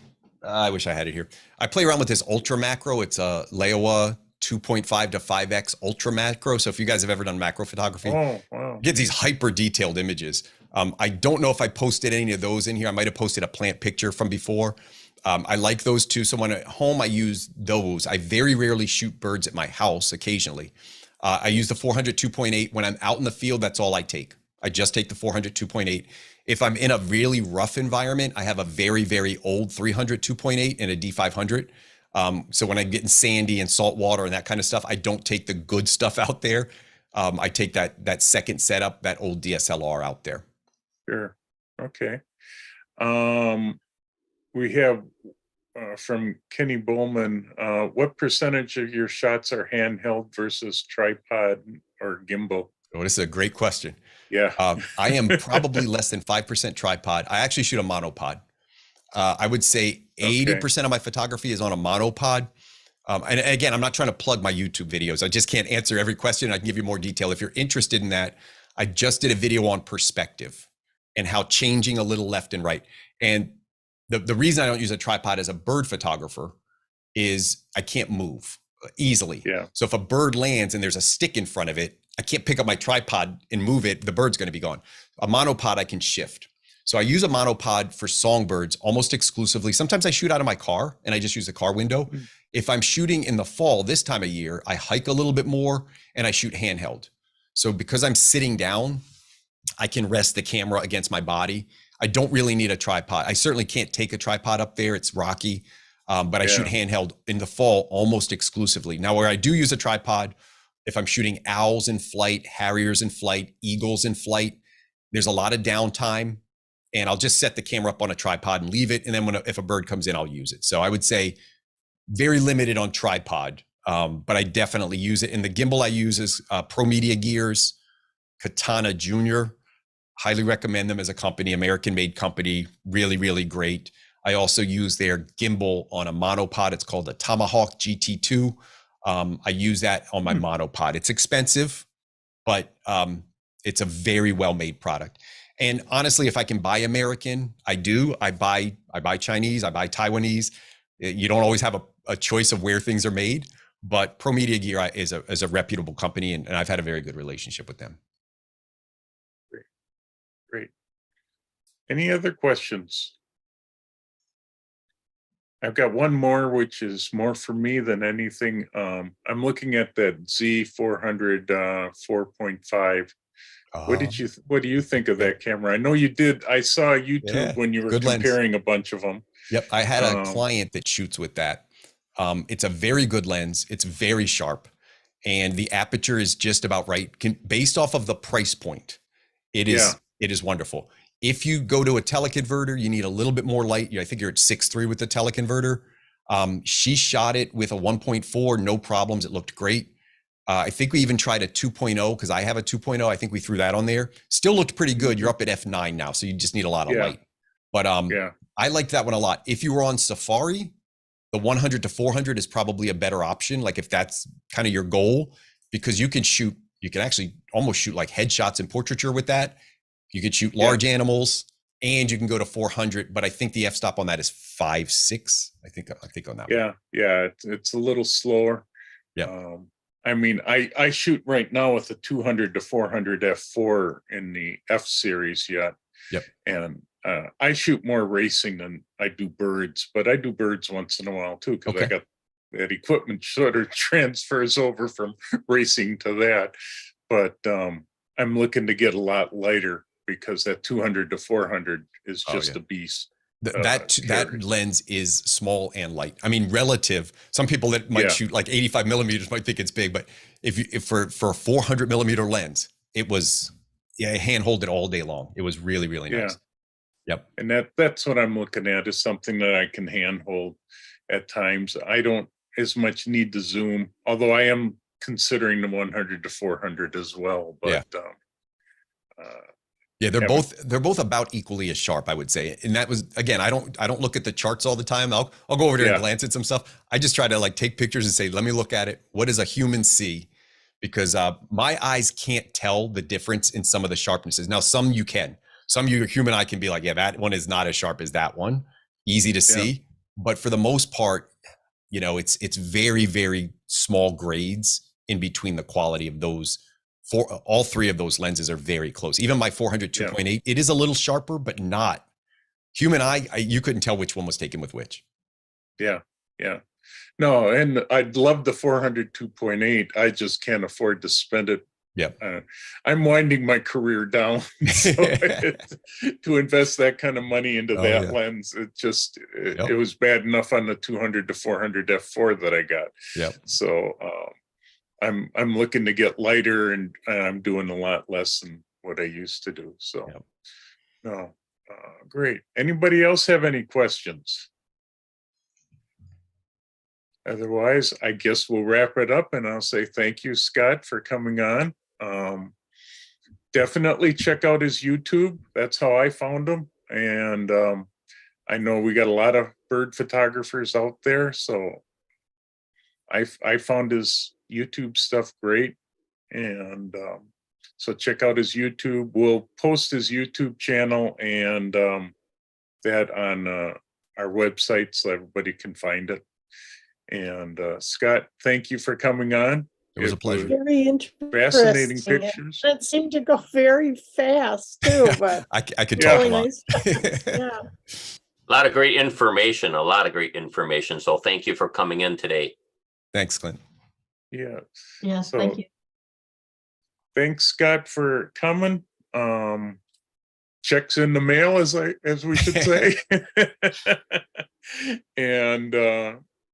I wish I had it here. I play around with this ultra macro. It's a Leiwa 2.5 to 5x ultra macro. So if you guys have ever done macro photography, you get these hyper detailed images. I don't know if I posted any of those in here. I might've posted a plant picture from before. I like those 2. So when at home, I use those. I very rarely shoot birds at my house, occasionally. I use the 400 2.8. When I'm out in the field, that's all I take. I just take the 400 2.8. If I'm in a really rough environment, I have a very, very old 300 2.8 and a D500. So when I'm getting sandy and salt water and that kind of stuff, I don't take the good stuff out there. I take that second setup, that old DSLR out there. Sure. Okay. We have from Kenny Bowman, what percentage of your shots are handheld versus tripod or gimbal? Oh, this is a great question. Yeah. I am probably less than 5% tripod. I actually shoot a monopod. I would say 80% of my photography is on a monopod. And again, I'm not trying to plug my YouTube videos. I just can't answer every question. I can give you more detail. If you're interested in that, I just did a video on perspective and how changing a little left and right. And the reason I don't use a tripod as a bird photographer is I can't move easily. Yeah. So if a bird lands and there's a stick in front of it, I can't pick up my tripod and move it. The bird's going to be gone. A monopod I can shift. So I use a monopod for songbirds almost exclusively. Sometimes I shoot out of my car and I just use the car window. If I'm shooting in the fall, this time of year, I hike a little bit more and I shoot handheld. So because I'm sitting down, I can rest the camera against my body. I don't really need a tripod. I certainly can't take a tripod up there. It's rocky, but I shoot handheld in the fall almost exclusively. Now, where I do use a tripod, if I'm shooting owls in flight, harriers in flight, eagles in flight, there's a lot of downtime, and I'll just set the camera up on a tripod and leave it. And then if a bird comes in, I'll use it. So I would say very limited on tripod But I definitely use it. And the gimbal I use is Pro Media Gears, Katana Junior. Highly recommend them as a company, American-made company, really, really great. I also use their gimbal on a monopod. It's called the Tomahawk GT2. I use that on my monopod. It's expensive, but it's a very well-made product. And honestly, if I can buy American, I do. I buy Chinese, I buy Taiwanese. You don't always have a choice of where things are made, but Pro Media Gear is a reputable company, and I've had a very good relationship with them. Great. Any other questions? I've got one more, which is more for me than anything. I'm looking at that Z400 4.5. What do you think of that camera? I know you did. I saw YouTube Yeah, when you were good lens. comparing a bunch of them. Yep, I had a client that shoots with that. It's a very good lens. It's very sharp, and the aperture is just about right. Based off of the price point, it is wonderful. If you go to a teleconverter, you need a little bit more light. I think you're at 6.3 with the teleconverter. She shot it with a 1.4, no problems. It looked great. I think we even tried a 2.0 because I have a 2.0. I think we threw that on there. Still looked pretty good. You're up at f9 now, so you just need a lot of light. But I liked that one a lot. If you were on Safari, the 100 to 400 is probably a better option. Like if that's kind of your goal, because you can actually almost shoot like headshots and portraiture with that. You could shoot large animals, and you can go to 400. But I think the f-stop on that is 5.6. I think on that. Yeah, it's a little slower. Yeah. I mean, I shoot right now with a 200 to 400 f4 in the F series yet. Yep. And I shoot more racing than I do birds, but I do birds once in a while too, because I got that equipment sort of transfers over from racing to that. But I'm looking to get a lot lighter because that 200 to 400 is just a beast. That lens is small and light. I mean, relative. Some people that might shoot like 85 millimeters might think it's big, but if for a 400 millimeter lens, it was handhold it all day long. It was really, really nice. Yep. And that's what I'm looking at, is something that I can handhold at times. I don't as much need to zoom, although I am considering the 100 to 400 as well. But they're both about equally as sharp, I would say. And that was, again, I don't look at the charts all the time. I'll go over there and glance at some stuff. I just try to like take pictures and say, let me look at it. What does a human see? Because my eyes can't tell the difference in some of the sharpnesses. Now, some you can. Some your human eye can be like, yeah, that one is not as sharp as that one. Easy to see. But for the most part, it's very, very small grades in between the quality of those. All three of those lenses are very close. Even my 400 2.8, it is a little sharper, but not human eye. You couldn't tell which one was taken with which. Yeah. No, and I'd love the 400 2.8. I just can't afford to spend it. I'm winding my career down, so to invest that kind of money into that lens, it was bad enough on the 200 to 400 f4 that I got. So I'm looking to get lighter, and I'm doing a lot less than what I used to do. So great. Anybody else have any questions? Otherwise, I guess we'll wrap it up, and I'll say thank you, Scott, for coming on. Definitely check out his YouTube. That's how I found him. And I know we got a lot of bird photographers out there, so I found his YouTube stuff great. And so check out his YouTube. We'll post his YouTube channel and that on our website so everybody can find it. And Scott, thank you for coming on. It was a pleasure. Very interesting. Fascinating pictures. It seemed to go very fast too, but I could talk a lot. A lot of great information. So thank you for coming in today. Thanks, Clint. Yes, So, thank you. Thanks, Scott, for coming. Checks in the mail, as we should say. And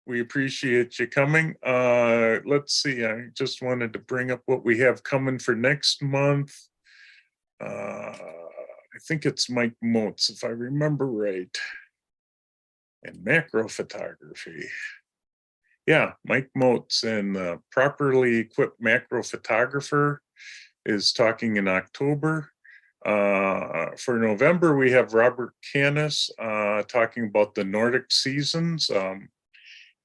we appreciate you coming. Let's see. I just wanted to bring up what we have coming for next month. I think it's Mike Motz, if I remember right, and macro photography. Yeah, Mike Moats, and the properly equipped macro photographer is talking in October. For November, we have Robert Canis talking about the Nordic seasons.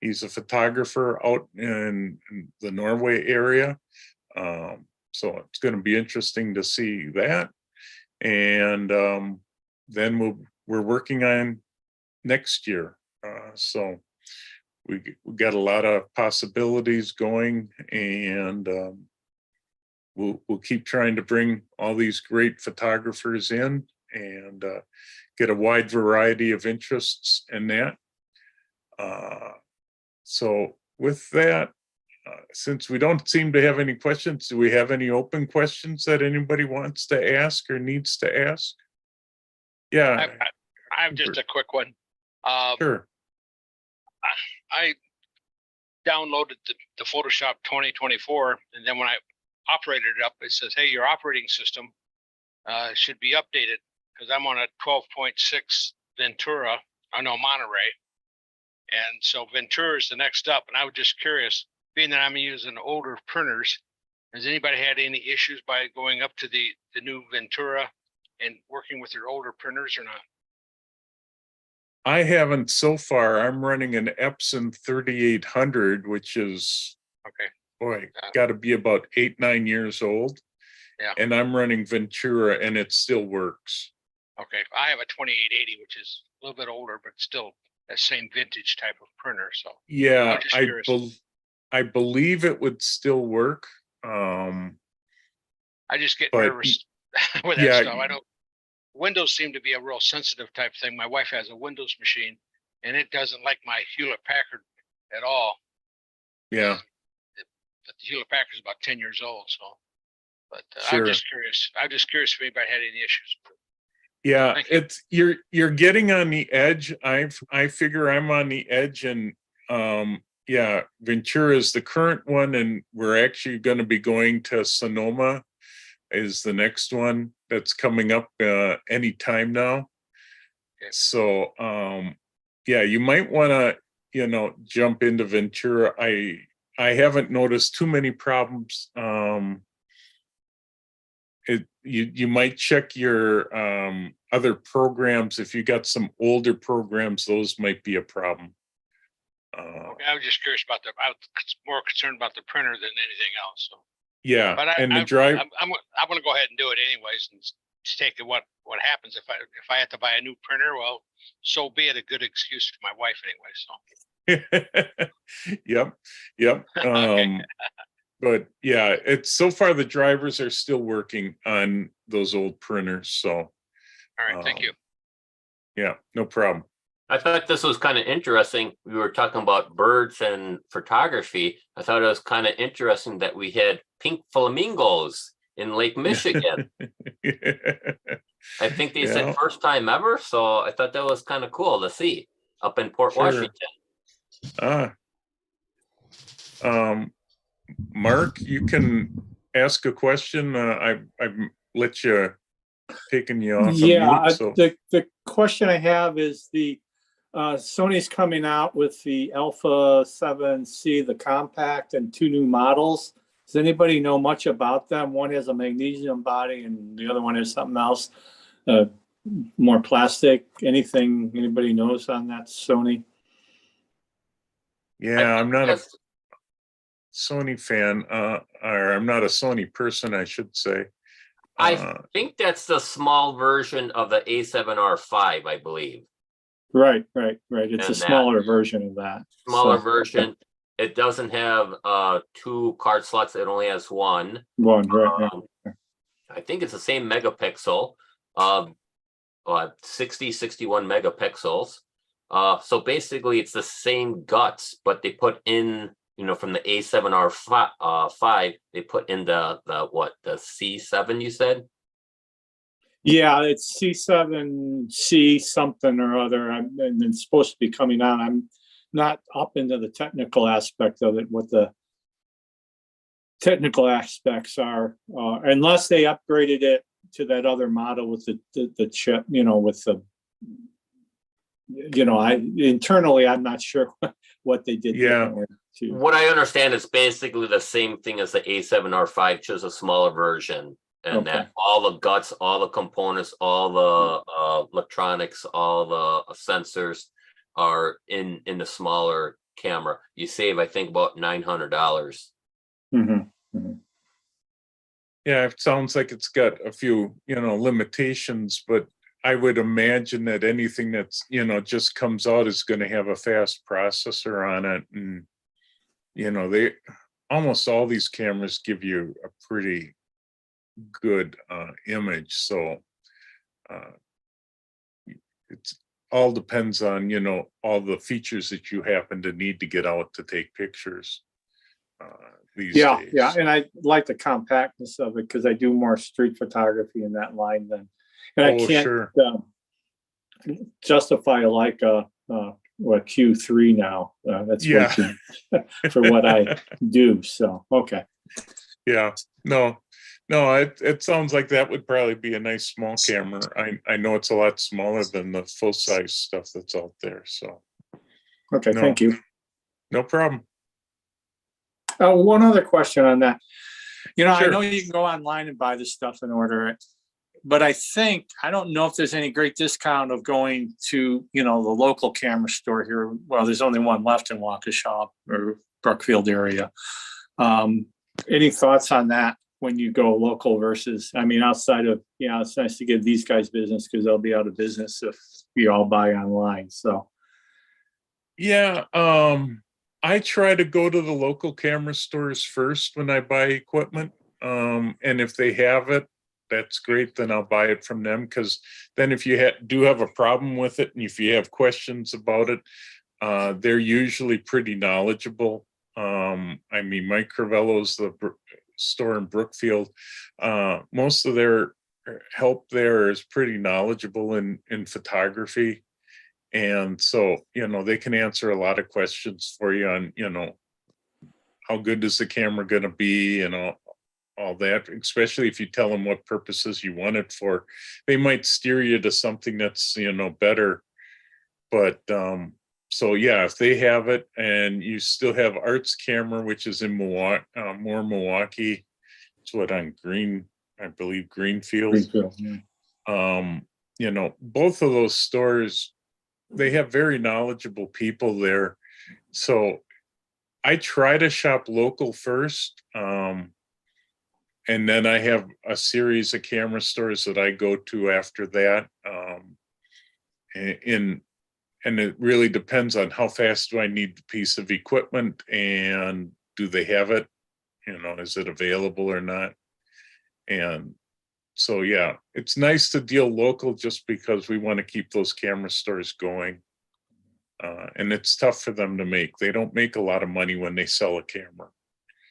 He's a photographer out in the Norway area. So it's going to be interesting to see that. And then we're working on next year. So we got a lot of possibilities going, and we'll keep trying to bring all these great photographers in and get a wide variety of interests in that. So with that, since we don't seem to have any questions, do we have any open questions that anybody wants to ask or needs to ask? Yeah, I have just a quick one. sure. I downloaded the Photoshop 2024, and then when I operated it up, it says, hey, your operating system should be updated, because I'm on a 12.6 Ventura, Monterey. And so Ventura is the next up. And I was just curious, being that I'm using older printers, has anybody had any issues by going up to the new Ventura and working with your older printers or not? I haven't so far. I'm running an Epson 3800, which is, Okay. boy, got to be about 8-9 years old. Yeah. And I'm running Ventura, and it still works. Okay. I have a 2880, which is a little bit older, but still the same vintage type of printer. So Yeah, I'm just curious. I believe it would still work. I just get but nervous with that yeah, stuff. I don't. Windows seem to be a real sensitive type thing. My wife has a Windows machine, and it doesn't like my Hewlett Packard at all. yeah, But the Hewlett Packard is about 10 years old. So, but Sure. I'm just curious. I'm just curious if anybody had any issues. yeah. Thank you. It's you're getting on the edge. I figure I'm on the edge, and yeah, Ventura is the current one, and we're actually going to be going to Sonoma is the next one that's coming up any time now. Okay. So yeah, you might want to jump into Ventura. I haven't noticed too many problems. You might check your other programs. If you got some older programs, those might be a problem. Okay, I was just curious about I was more concerned about the printer than anything else. So, Yeah, but and the drive. I'm going to go ahead and do it anyways, and just take it what happens if I have to buy a new printer. Well, so be it. A good excuse for my wife anyway. So. Yep. Okay. But yeah, it's so far the drivers are still working on those old printers. So, All right, thank you. Yeah, no problem. I thought this was kind of interesting. We were talking about birds and photography. I thought it was kind of interesting that we had pink flamingos in Lake Michigan. I think they said first time ever. So I thought that was kind of cool to see up in Port Washington. Mark, you can ask a question. I've let you taken you off. Yeah, mute, so. the question I have is Sony's coming out with the Alpha 7C, the compact, and 2 new models. Does anybody know much about them? One has a magnesium body and the other one has something else, more plastic. Anything anybody knows on that, Sony? Yeah, I'm not a Sony fan, or I'm not a Sony person, I should say. I think that's the small version of the A7R5, I believe. Right. It's a smaller version of that. Smaller version. It doesn't have 2 card slots. It only has one. Right. I think it's the same megapixel, 60, 61 megapixels. So basically it's the same guts, but they put in, from the A7R5, they put in the C7 you said? Yeah, it's C7C something or other, and it's supposed to be coming out. I'm not up into the technical aspect of it, what the technical aspects are, unless they upgraded it to that other model with the chip, with the, internally, I'm not sure what they did. Yeah. to, What I understand is basically the same thing as the A7R5, just a smaller version. And Okay. that all the guts, all the components, all the electronics, all the sensors are in the smaller camera. You save, I think, about $900. Mhm. Yeah, it sounds like it's got a few, limitations, but I would imagine that anything that's, just comes out is going to have a fast processor on it. And, they almost all these cameras give you a pretty good image. So it's all depends on, all the features that you happen to need to get out to take pictures these Yeah, days. yeah, and I like the compactness of it because I do more street photography in that line than, and I Oh, can't sure. justify like a Q3 now. That's way Yeah. too for what I do. So okay, Yeah, no, it sounds like that would probably be a nice small camera. I know it's a lot smaller than the full size stuff that's out there. So okay, No. thank you. no problem. One other question on that. I Sure. know you can go online and buy this stuff and order it, but I don't know if there's any great discount of going to, the local camera store here. Well, there's only one left in Waukesha or Brookfield area. Any thoughts on that when you go local versus, outside of, it's nice to give these guys business because they'll be out of business if you all buy online. So, Yeah, I try to go to the local camera stores first when I buy equipment. And if they have it, that's great. Then I'll buy it from them. Because then if you do have a problem with it, and if you have questions about it, they're usually pretty knowledgeable. Mike Crivello's the store in Brookfield. Most of their help there is pretty knowledgeable in photography. And so, they can answer a lot of questions for you on, how good is the camera going to be and all that, especially if you tell them what purposes you want it for. They might steer you to something that's, better. But so yeah, if they have it and you still have Art's camera, which is in Milwaukee, Milwaukee, it's what on I believe Greenfield. Both of those stores, they have very knowledgeable people there. So I try to shop local first. And then I have a series of camera stores that I go to after that. And it really depends on how fast do I need the piece of equipment and do they have it? Is it available or not? And so, yeah, it's nice to deal local just because we want to keep those camera stores going. And it's tough for them to make. They don't make a lot of money when they sell a camera.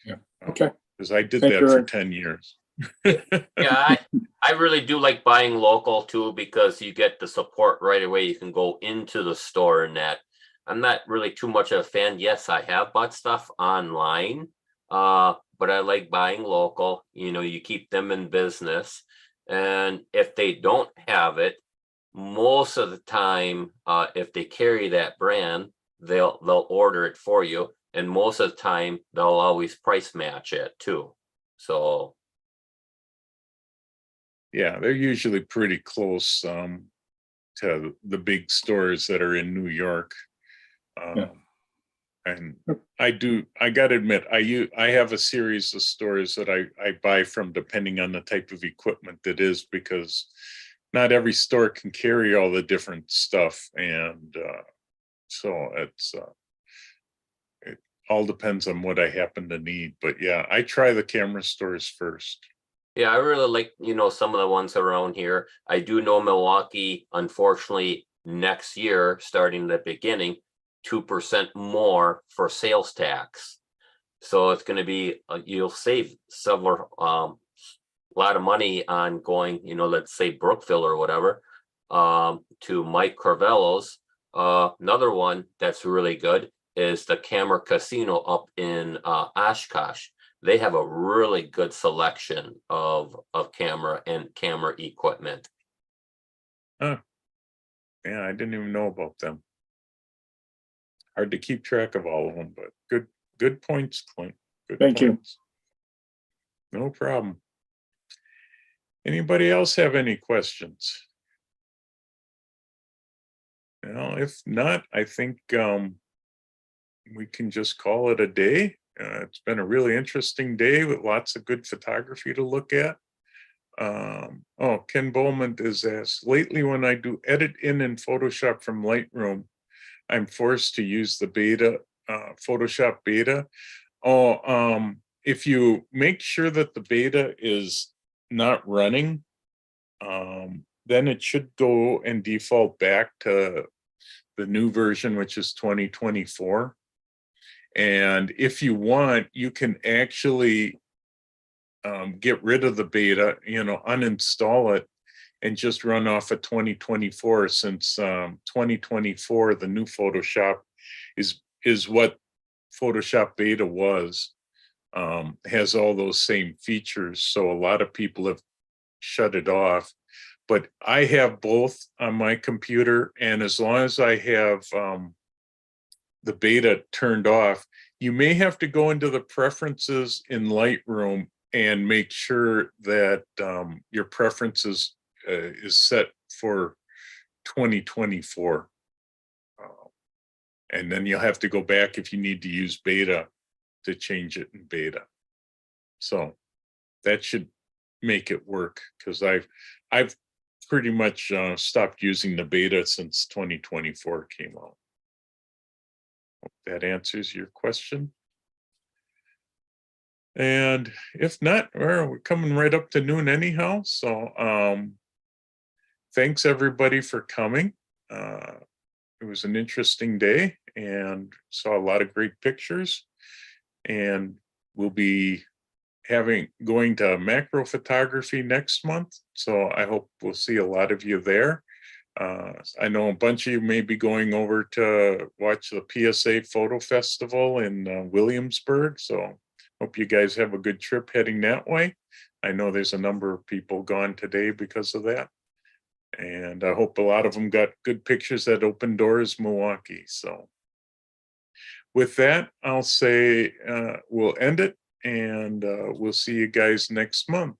Yeah. Okay. Because I did Thank that you, for Aaron. 10 years. Yeah, I really do like buying local too, because you get the support right away. You can go into the store and that. I'm not really too much of a fan. Yes, I have bought stuff online, but I like buying local. You keep them in business. And if they don't have it, most of the time, if they carry that brand, they'll order it for you. And most of the time, they'll always price match it too. So Yeah, they're usually pretty close to the big stores that are in New York. Yeah. And I got to admit, I have a series of stores that I buy from depending on the type of equipment that is, because not every store can carry all the different stuff. And so it all depends on what I happen to need. But yeah, I try the camera stores first. yeah, I really like, some of the ones around here. I do know Milwaukee, unfortunately, next year, starting the beginning, 2% more for sales tax. So it's going to be, you'll save several, lot of money on going, let's say Brookfield or whatever, to Mike Crivello's. Another one that's really good is the Camera Casino up in Oshkosh. They have a really good selection of camera and camera equipment. Yeah, I didn't even know about them. Hard to keep track of all of them, but good points, Clint. Good Thank you. points. No problem. Anybody else have any questions? Well, if not, I think we can just call it a day. It's been a really interesting day with lots of good photography to look at. Oh, Ken Bowman is asked, lately when I do edit in Photoshop from Lightroom, I'm forced to use the beta, Photoshop beta. Oh, if you make sure that the beta is not running, then it should go and default back to the new version, which is 2024. And if you want, you can actually get rid of the beta, uninstall it and just run off of 2024, since 2024, the new Photoshop is what Photoshop beta was, has all those same features. So a lot of people have shut it off, but I have both on my computer. And as long as I have the beta turned off, you may have to go into the preferences in Lightroom and make sure that your preferences is set for 2024. And then you'll have to go back if you need to use beta to change it in beta. So that should make it work, because I've pretty much stopped using the beta since 2024 came out. Hope that answers your question. And if not, well, we're coming right up to noon anyhow. So thanks everybody for coming. It was an interesting day and saw a lot of great pictures. And we'll be going to macro photography next month. So I hope we'll see a lot of you there. I know a bunch of you may be going over to watch the PSA Photo Festival in Williamsburg. So hope you guys have a good trip heading that way. I know there's a number of people gone today because of that. And I hope a lot of them got good pictures at Open Doors Milwaukee. So with that, I'll say we'll end it, and we'll see you guys next month.